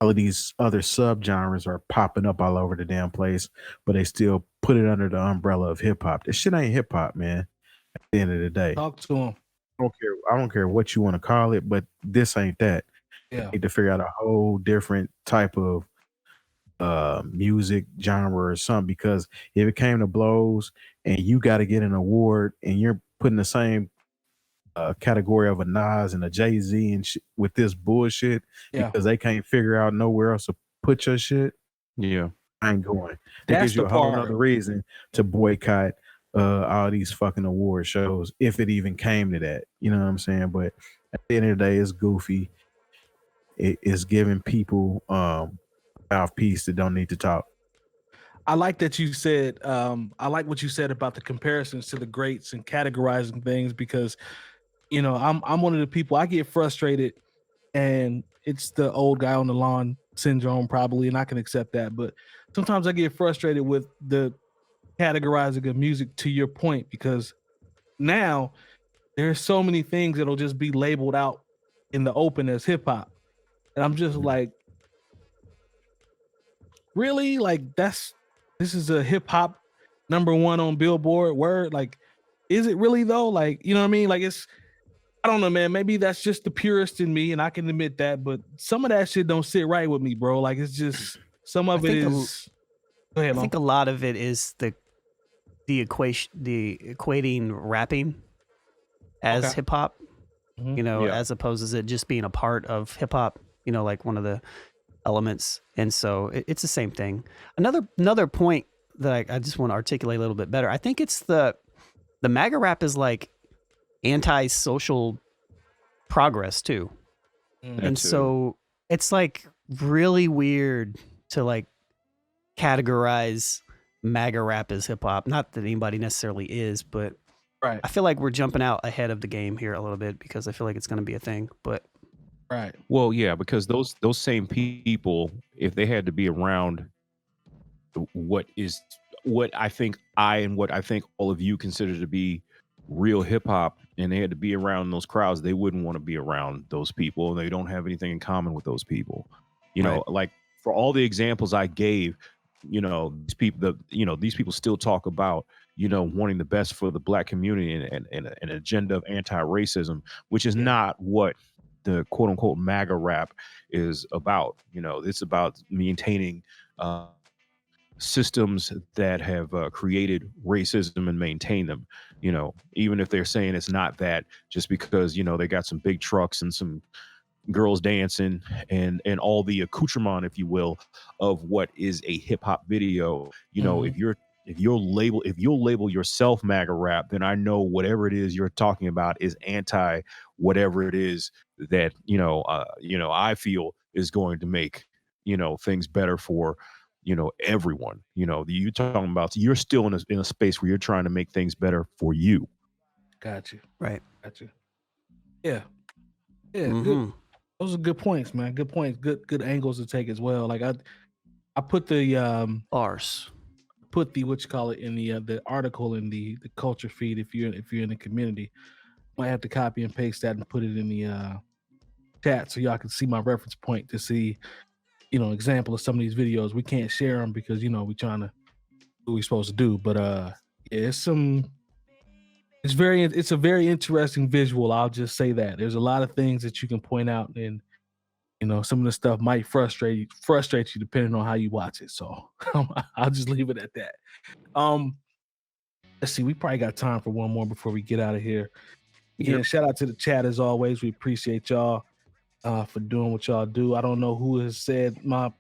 all of these other subgenres are popping up all over the damn place, but they still put it under the umbrella of hip hop. This shit ain't hip hop, man. At the end of the day, Talk to him. I don't care what you want to call it, but this ain't that. Yeah. You need to figure out a whole different type of music genre or something, because if it came to blows and you got to get an award and you're putting the same category of a Nas and a Jay-Z and with this bullshit because they can't figure out nowhere else to put your shit. Yeah. I ain't going. It That's gives you the a whole part. other reason to boycott all these fucking award shows if it even came to that. You know what I'm saying? But at the end of the day, it's goofy. It is giving people mouthpiece that don't need to talk. I like that you said, I like what you said about the comparisons to the greats and categorizing things because, you know, I'm one of the people, I get frustrated and it's the old guy on the lawn syndrome probably, and I can accept that. But sometimes I get frustrated with the categorizing of music to your point, because now there's so many things that'll just be labeled out in the open as hip hop. And I'm just like, really? Like this is a hip hop #1 on Billboard word? Like, is it really though? Like, you know what I mean? Like I don't know, man. Maybe that's just the purist in me, and I can admit that. But some of that shit don't sit right with me, bro. Like, it's just some of it is. Go ahead, I think a lot of it is the equating rapping as hip hop, you know, as opposed to it just being a part of hip hop. You know, like one of the elements, and so it's the same thing. Another point that I just want to articulate a little bit better. I think it's the MAGA rap is like anti-social progress too. And so it's like really weird to like categorize MAGA rap as hip hop. Not that anybody necessarily is, but right. I feel like we're jumping out ahead of the game here a little bit because I feel like it's going to be a thing. But right. Well, yeah, because those same people, if they had to be around what I think all of you consider to be real hip hop, and they had to be around those crowds, they wouldn't want to be around those people, and they don't have anything in common with those people. You know, like for all the examples I gave, you know, these people still talk about, you know, wanting the best for the black community and an agenda of anti-racism, which is not what the quote unquote MAGA rap is about. You know, it's about maintaining systems that have created racism and maintain them. You know, even if they're saying it's not that, just because, you know, they got some big trucks and some girls dancing and all the accoutrement, if you will, of what is a hip hop video. You know, if you'll label yourself MAGA rap, then I know whatever it is you're talking about is anti whatever it is that I feel is going to make, you know, things better for, you know, everyone. You know, you're talking about, you're still in a space where you're trying to make things better for you. Got you. Right. Got you. Yeah. Good. Those are good points, man. Good points. Good angles to take as well. Like I put the bars, put the in the article in the culture feed. If you're in the community, might have to copy and paste that and put it in the chat so y'all can see my reference point to see, you know, example of some of these videos. We can't share them because, you know, we're trying to do what we're supposed to do. But it's a very interesting visual. I'll just say that there's a lot of things that you can point out, and, you know, some of the stuff might frustrate you depending on how you watch it. So I'll just leave it at that. Let's see. We probably got time for one more before we get out of here. Again, shout out to the chat as always. We appreciate y'all for doing what y'all do. I don't know who has said my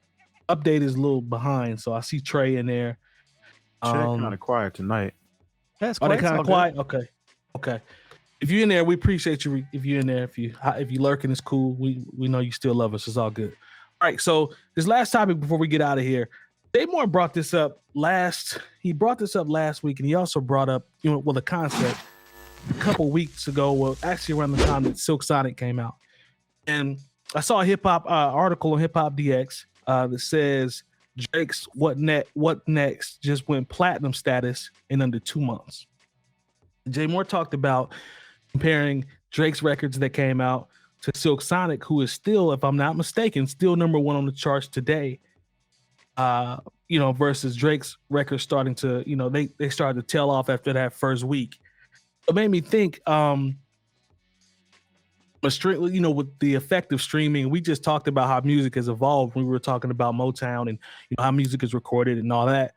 update is a little behind, so I see Trey in there. Chat kind of quiet tonight. That's quiet. Are they kind of quiet? Okay. If you're in there, we appreciate you. If you're in there, if you lurking, it's cool. We know you still love us. It's all good. All right. So this last topic before we get out of here, Daymore brought this up last week, and he also brought up, you know, the concept a couple weeks ago. Well, actually around the time that Silk Sonic came out, and I saw a hip hop article on Hip Hop DX that says Drake's What Next just went platinum status in under 2 months. Jay Moore talked about comparing Drake's records that came out to Silk Sonic, who is still, if I'm not mistaken, still #1 on the charts today. You know, versus Drake's records starting to, you know, they started to tail off after that first week. It made me think, you know, with the effect of streaming, we just talked about how music has evolved when we were talking about Motown and, you know, how music is recorded and all that.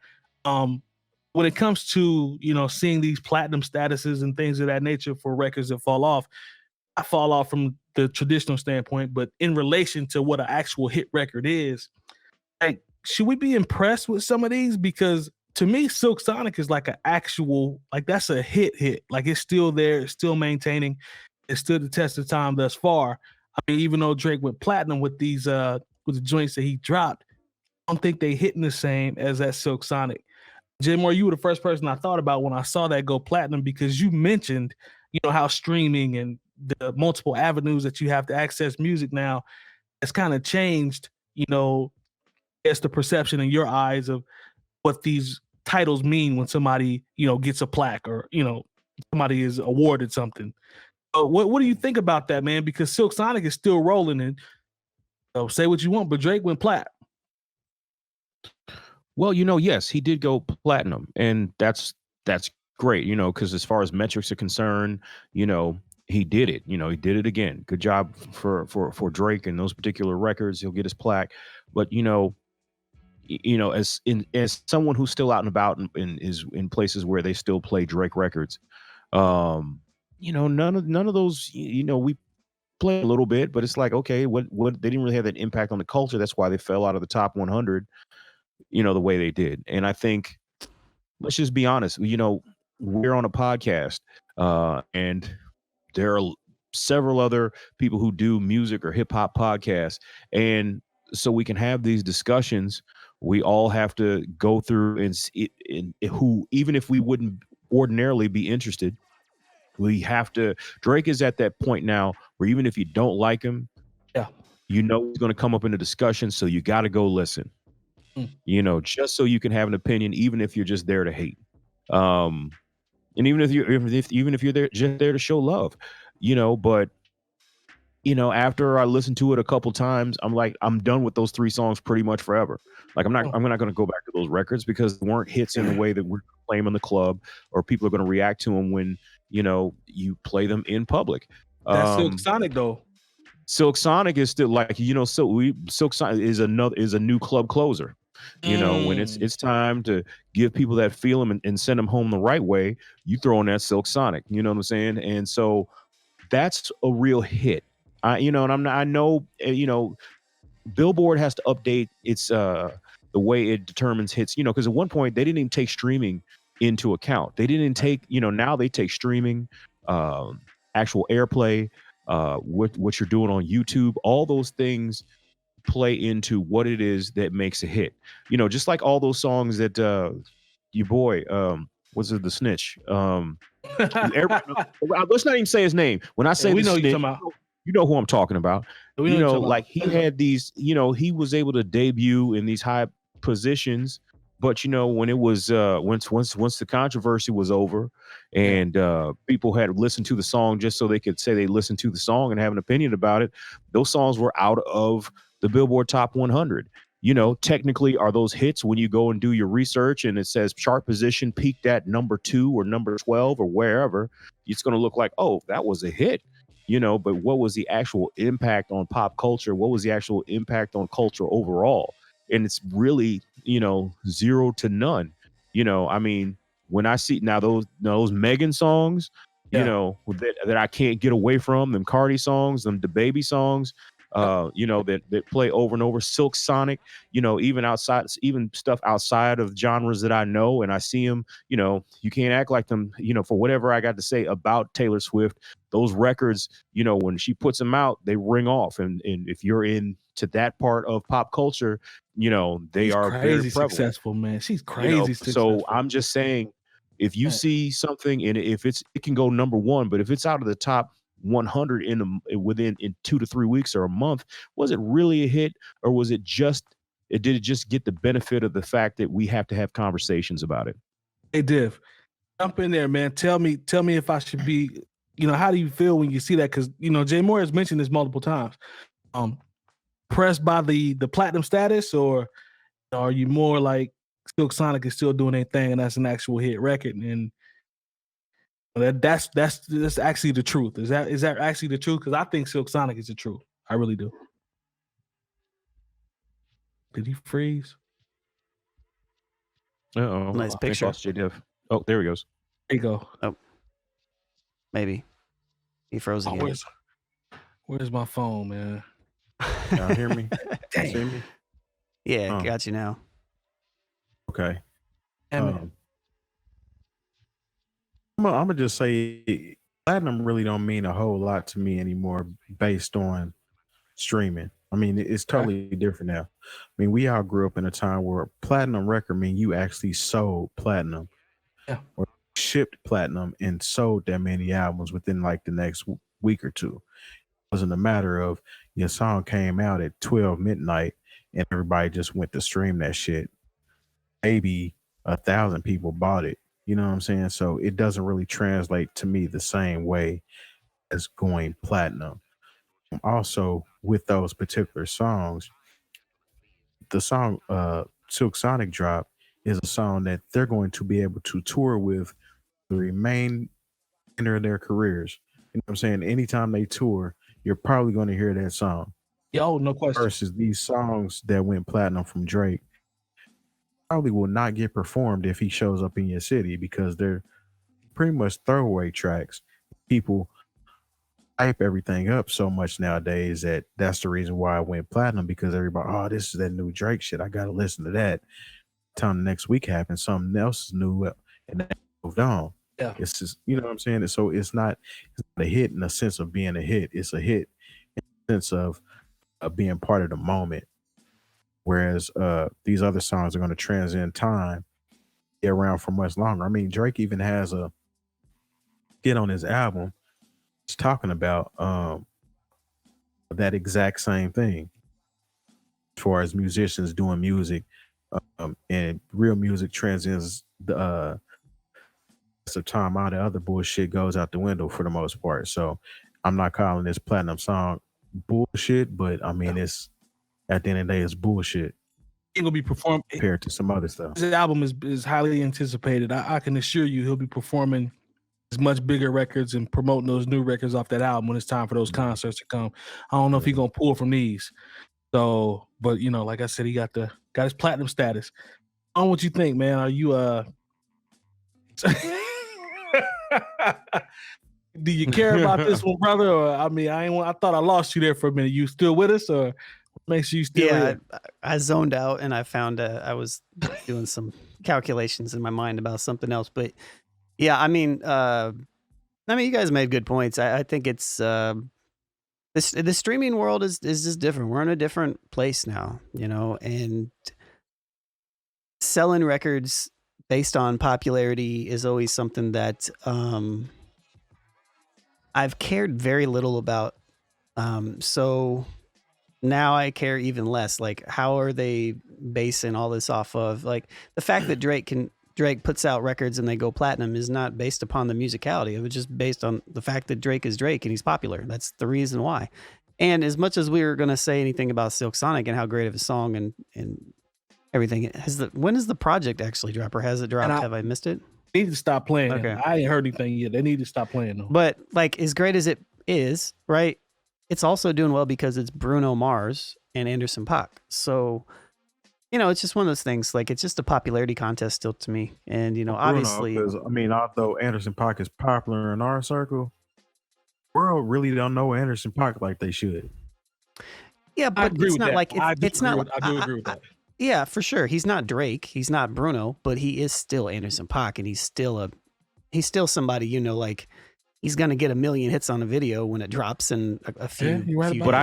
when it comes to, seeing these platinum statuses and things of that nature for records that fall off, I fall off from the traditional standpoint, but in relation to what an actual hit record is, like, should we be impressed with some of these? Because to me, Silk Sonic is like an actual, like, that's a hit. Like, it's still there, it's still maintaining, it stood the test of time thus far. I mean, even though Drake went platinum with these with the joints that he dropped, I don't think they hitting the same as that Silk Sonic. Jay Moore, you were the first person I thought about when I saw that go platinum, because you mentioned, how streaming and the multiple avenues that you have to access music now has kind of changed, as the perception in your eyes of what these titles mean when somebody, gets a plaque or, somebody is awarded something. What do you think about that, man? Because Silk Sonic is still rolling, and say what you want, but Drake went plat. Well, yes, he did go platinum, and that's great, because as far as metrics are concerned, he did it. He did it again. Good job for Drake and those particular records. He'll get his plaque, but as someone who's still out and about and is in places where they still play Drake records, none of those, we play a little bit, but it's like, okay, what they didn't really have that impact on the culture. That's why they fell out of the top 100, the way they did. And I think, let's just be honest, we're on a podcast, and there are several other people who do music or hip hop podcasts. And so we can have these discussions. We all have to go through and who, even if we wouldn't ordinarily be interested, we have to. Drake is at that point now where even if you don't like him, he's going to come up in a discussion. So you got to go listen, just so you can have an opinion, even if you're just there to hate. And even if you're there just there to show love, but after I listened to it a couple times, I'm like, I'm done with those 3 songs pretty much forever. Like, I'm not going to go back to those records because they weren't hits in the way that we're playing them in the club, or people are going to react to them when you play them in public. That's Silk Sonic though. Silk Sonic is still like, Silk Sonic is a new club closer. When it's time to give people that feel them and send them home the right way, you throw in that Silk Sonic. You know what I'm saying? And so that's a real hit. I know Billboard has to update its the way it determines hits, because at one point they didn't even take streaming into account. They didn't take, now they take streaming, actual airplay, what you're doing on YouTube, all those things play into what it is that makes a hit. Just like all those songs that your boy, was it the Snitch? Let's not even say his name. When I say we know Snitch, you're talking about. You know who I'm talking about. Like he had these, he was able to debut in these high positions, but when it was once the controversy was over and people had listened to the song just so they could say they listened to the song and have an opinion about it, those songs were out of the Billboard Top 100. Technically, are those hits when you go and do your research and it says chart position peaked at number 2 or number 12 or wherever, it's going to look like, oh, that was a hit. But what was the actual impact on pop culture? What was the actual impact on culture overall? And it's really, 0 to none. I mean, when I see now those Megan songs, that I can't get away from, them Cardi songs, them the Baby songs, that play over and over, Silk Sonic, even stuff outside of genres that I know and I see them, you can't act like them, for whatever I got to say about Taylor Swift, those records, when she puts them out, they ring off. And if you're into that part of pop culture, they are crazy very successful, man. She's crazy successful. So I'm just saying, if you see something and if it can go number 1, but if it's out of the top 100 within 2 to 3 weeks or a month, was it really a hit, or was it did it just get the benefit of the fact that we have to have conversations about it? Hey Diff, jump in there, man. Tell me if I should be, how do you feel when you see that? Because Jay Moore has mentioned this multiple times. Pressed by the platinum status, or are you more like Silk Sonic is still doing their thing and that's an actual hit record? And that's actually the truth. Is that actually the truth? Because I think Silk Sonic is the truth. I really do. Did he freeze? Uh-oh. Nice I picture. lost Jay Diff. Oh, there he goes. There you go. Maybe he froze Oh, again. where's my phone, man? Y'all hear me? Dang. See me? Yeah, Oh. got you now. Okay. Damn it. I'm gonna just say platinum really don't mean a whole lot to me anymore based on streaming. I mean, it's totally different now. I mean, we all grew up in a time where platinum record mean you actually sold platinum. Yeah. Or shipped platinum and sold that many albums within like the next week or two. It wasn't a matter of your song came out at 12 midnight and everybody just went to stream that shit. Maybe 1,000 people bought it. You know what I'm saying? So it doesn't really translate to me the same way as going platinum. Also, with those particular songs, the song Silk Sonic Drop is a song that they're going to be able to tour with the remainder of their careers. You know what I'm saying? Anytime they tour, you're probably going to hear that song. Yo, no question. Versus these songs that went platinum from Drake probably will not get performed if he shows up in your city because they're pretty much throwaway tracks. People hype everything up so much nowadays that that's the reason why I went platinum, because everybody, oh, this is that new Drake shit. I gotta listen to that. Time the next week happens, something else is new, and then moved on. Yeah. It's just, you know what I'm saying? So it's not a hit in the sense of being a hit. It's a hit in the sense of being part of the moment. Whereas these other songs are going to transcend time, be around for much longer. I mean, Drake even has a hit on his album. He's talking about that exact same thing as far as musicians doing music, and real music transcends the time. All the other bullshit goes out the window for the most part. So I'm not calling this platinum song bullshit, but I mean, it's at the end of the day, it's bullshit. He's gonna be performing compared to some other stuff. His album is highly anticipated. I can assure you he'll be performing as much bigger records and promoting those new records off that album when it's time for those concerts to come. I don't know if he's gonna pull from these. So, but you know, like I said, he got his platinum status. I don't know what you think, man. Are you do you care about this one, brother? Or I mean, I thought I lost you there for a minute. You still with us, or make sure you still here? I zoned out and I found I was doing some calculations in my mind about something else. But yeah, I mean, you guys made good points. I think it's the streaming world is just different. We're in a different place now, you know, and selling records based on popularity is always something that I've cared very little about. So now I care even less. Like, how are they basing all this off of? Like, the fact that Drake puts out records and they go platinum is not based upon the musicality. It was just based on the fact that Drake is Drake and he's popular. That's the reason why. And as much as we were going to say anything about Silk Sonic and how great of a song and everything, when does the project actually drop, or has it dropped? Have I missed it? They need to stop playing. Okay. I ain't heard anything yet. They need to stop playing though. But like, as great as it is, right? It's also doing well because it's Bruno Mars and Anderson .Paak. So, you know, it's just one of those things. Like, it's just a popularity contest still to me. And, you know, obviously, I mean, although Anderson .Paak is popular in our circle, the world really don't know Anderson .Paak like they should. Yeah, but it's not like it's not. I do agree with that. Yeah, for sure. He's not Drake. He's not Bruno, but he is still Anderson .Paak, and he's still somebody, you know, like, he's gonna get 1 million hits on a video when it drops in a few. But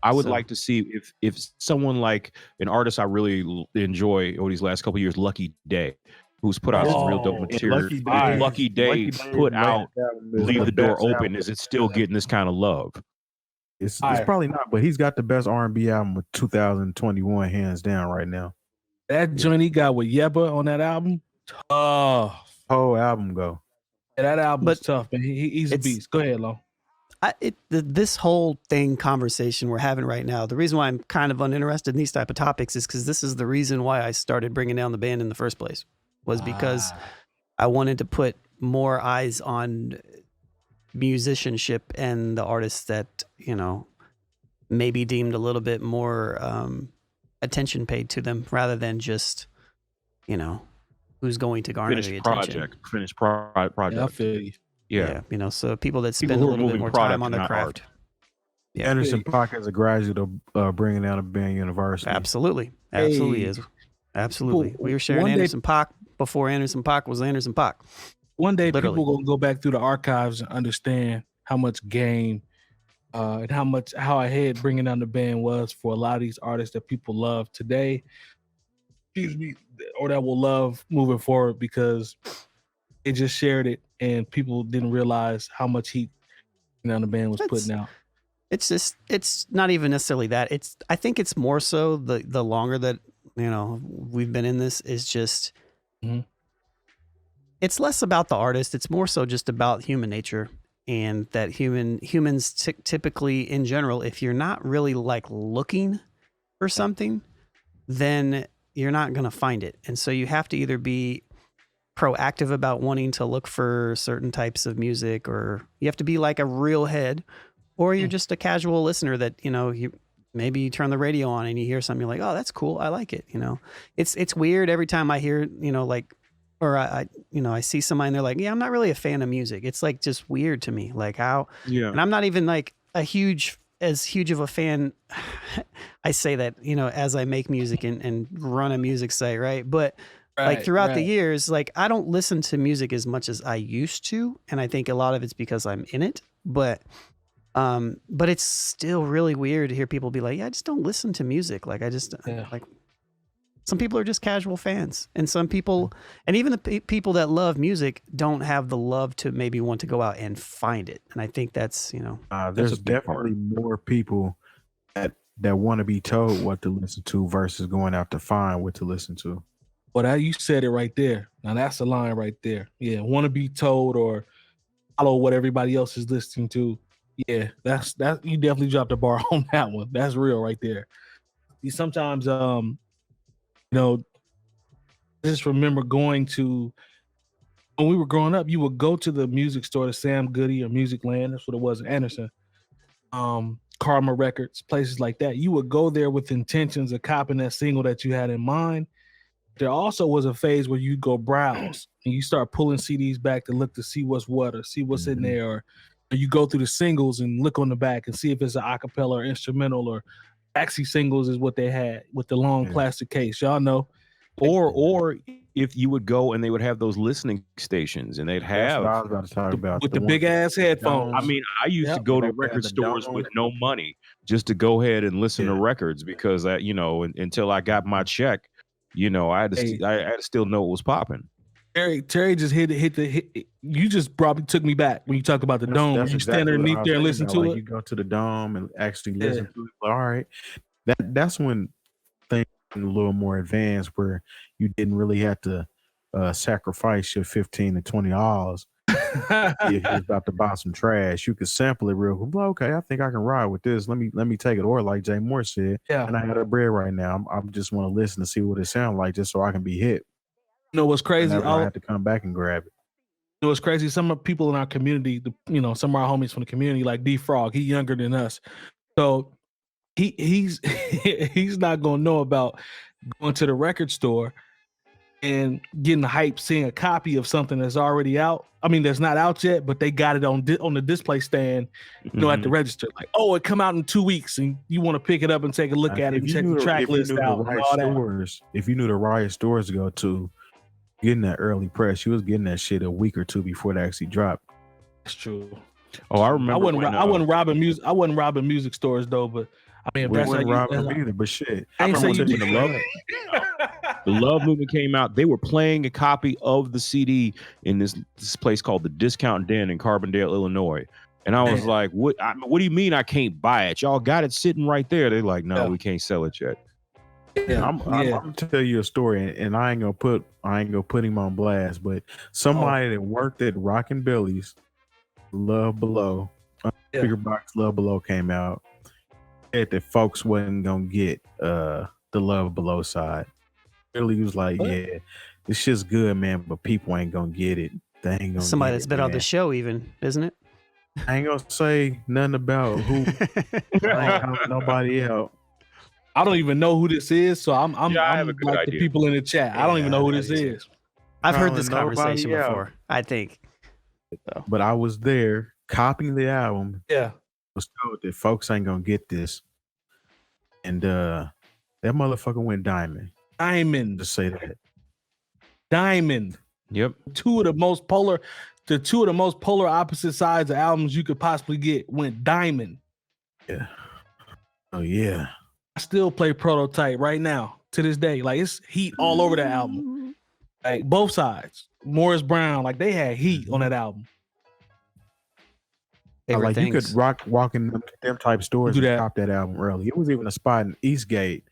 I would like to see if someone like an artist I really enjoy over these last couple of years, Lucky Day, who's put out some real dope material. Lucky Day put out Leave the Door Open. Is it still getting this kind of love? It's probably not, but he's got the best R&B album of 2021, hands down, right now. That joint he got with Yebba on that album, tough. Whole album go. Yeah, that album's tough, man. He's a beast. Go ahead, Lo. This whole conversation we're having right now, the reason why I'm kind of uninterested in these type of topics is because this is the reason why I started bringing down the band in the first place, was because I wanted to put more eyes on musicianship and the artists that, you know, maybe deemed a little bit more attention paid to them, rather than just, you know, who's going to garner the attention. Finished Yeah, I project. feel you. Yeah. You know, so people that spend People a who are little bit moving more product time on and their not craft. Yeah. Anderson .Paak is a graduate of bringing down a band university. Absolutely Hey. is. Absolutely. People- We were sharing one day- Anderson .Paak before Anderson .Paak was Anderson .Paak. One day, Literally. people gonna go back through the archives and understand how much game and how ahead bringing down the band was for a lot of these artists that people love today. Excuse me, or that will love moving forward because it just shared it and people didn't realize how much heat bringing down the band was putting out. It's not even necessarily that. I think it's more so the longer that, you know, we've been in this is just, Mhm. It's less about the artist. It's more so just about human nature, and that humans typically in general, if you're not really like looking for something, then you're not going to find it. And so you have to either be proactive about wanting to look for certain types of music, or you have to be like a real head, or you're just a casual listener that, you know, maybe you turn the radio on and you hear something, you're like, oh, that's cool, I like it. You know, it's weird every time I hear, you know, like, or I see somebody and they're like, yeah, I'm not really a fan of music. It's like just weird to me, like how, and I'm not even like as huge of a fan. I say that, you know, as I make music and run a music site, right? But like throughout the years, like I don't listen to music as much as I used to, and I think a lot of it's because I'm in it. But it's still really weird to hear people be like, yeah, I just don't listen to music. Like I just like. Some people are just casual fans, and some people, and even the people that love music don't have the love to maybe want to go out and find it. And I think that's, you know, there's definitely more people that want to be told what to listen to versus going out to find what to listen to. Well, you said it right there. Now that's the line right there. Yeah, want to be told or follow what everybody else is listening to. Yeah, that's you definitely dropped the bar on that one. That's real right there. Sometimes, you know, I just remember going to, when we were growing up, you would go to the music store, the Sam Goody or Music Land, that's what it was in Anderson, Karma Records, places like that. You would go there with intentions of copying that single that you had in mind. There also was a phase where you go browse and you start pulling CDs back to look to see what's what or see what's in there, or you go through the singles and look on the back and see if it's an acapella or instrumental, or maxi singles is what they had with the long plastic case. Y'all know. Or if you would go and they would have those listening stations and they'd have, that's what I was about to talk about, with the big ass headphones. I mean, I used to go to record stores with no money just to go ahead and listen to records because you know, until I got my check, you know, I had to still know what was popping. Terry just hit. You just probably took me back when you talked about the dome. You exactly stand underneath there and listen to it. You go to the dome and actually listen to it. All right, that's when things were a little more advanced, where you didn't really have to sacrifice your $15 to $20 if you're about to buy some trash. You could sample it real quick. Well, okay, I think I can ride with this. Let me take it. Or like Jay Moore said, and I got a bread right now. I just want to listen to see what it sounds like, just so I can be hit. You know what's crazy? I have to come back and grab it. You know what's crazy? Some of people in our community, you know, some of our homies from the community, like D Frog, he's younger than us, so he's he's not gonna know about going to the record store and getting the hype, seeing a copy of something that's already out. I mean, that's not out yet, but they got it on the display stand, you know, at the register. Like, oh, it come out in 2 weeks, and you want to pick it up and take a look at it and check the track list out. If you knew the right stores to go to, getting that early press, you was getting that shit a week or two before it actually dropped. That's true. Oh, I remember. I wasn't robbing music. I wasn't robbing music stores though, but I mean, if we that's wasn't robbing them either. But shit, I remember when the Love movement came out. They were playing a copy of the CD in this place called the Discount Den in Carbondale, Illinois. And I was like, "What? What do you mean I can't buy it? Y'all got it sitting right there." They're like, "No, we can't sell it yet." I'm gonna tell you a story, and I ain't gonna put him on blast, but somebody that worked at Rockin' Billy's, Love Below, Bigger Box Love Below came out, said that folks wasn't gonna get the Love Below side. Billy was like, "Yeah, this shit's good, man, but people ain't gonna get it. They ain't gonna." Somebody that's been on the show, even, isn't it? I ain't gonna say nothing about who. I ain't helping nobody out. I don't even know who this is, so I'm like the people in the chat. I don't even know who this is. I've heard calling this nobody conversation out. before. I think. But I was there copying the album. Yeah. Was told that folks ain't gonna get this. And that motherfucker went diamond. Diamond. Just say that. Yep. The two of the most polar opposite sides of albums you could possibly get went diamond. Yeah. Oh yeah. I still play Prototype right now to this day. Like it's heat all over that album. Like both sides. Morris Brown, like they had heat on that album. Favorite Like things. you could walk in them type stores Do and that. cop that album early. It was even a spot in Eastgate.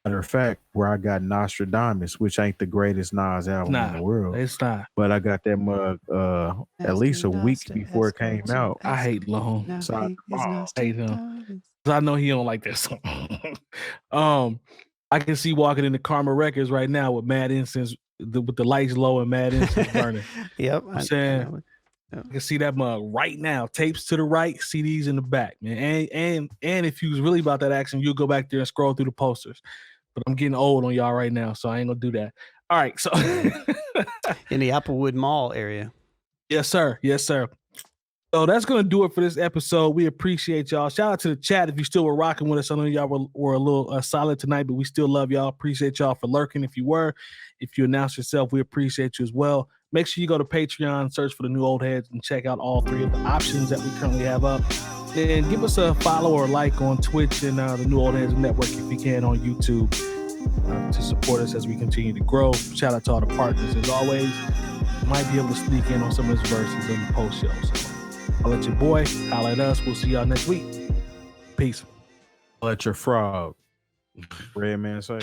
Matter of fact, where I got Nostradamus, which ain't the greatest Nas album in the world. It's not. But I got that mug at least a week before it came out. I hate Long. So I hate him. 'Cause I know he don't like that song. I can see walking into Karma Records right now with Mad Incense, with the lights low and Mad Incense burning. Yep. I'm saying I can see that mug right now. Tapes to the right, CDs in the back, man. And if you was really about that action, you'll go back there and scroll through the posters. But I'm getting old on y'all right now, so I ain't gonna do that. All right, so in the Applewood Mall area. Yes, sir. Yes, sir. So that's going to do it for this episode. We appreciate y'all. Shout out to the chat if you still were rocking with us. I know y'all were a little solid tonight, but we still love y'all. Appreciate y'all for lurking. If you were, if you announced yourself, we appreciate you as well. Make sure you go to Patreon, search for the New Old Heads, and check out all three of the options that we currently have up. And give us a follow or like on Twitch and the New Old Heads Network if you can on YouTube to support us as we continue to grow. Shout out to all the partners as always. Might be able to sneak in on some of his verses in the post show. So I'll let your boy holler at us. We'll see y'all next week. Peace. Let your frog. Red man say.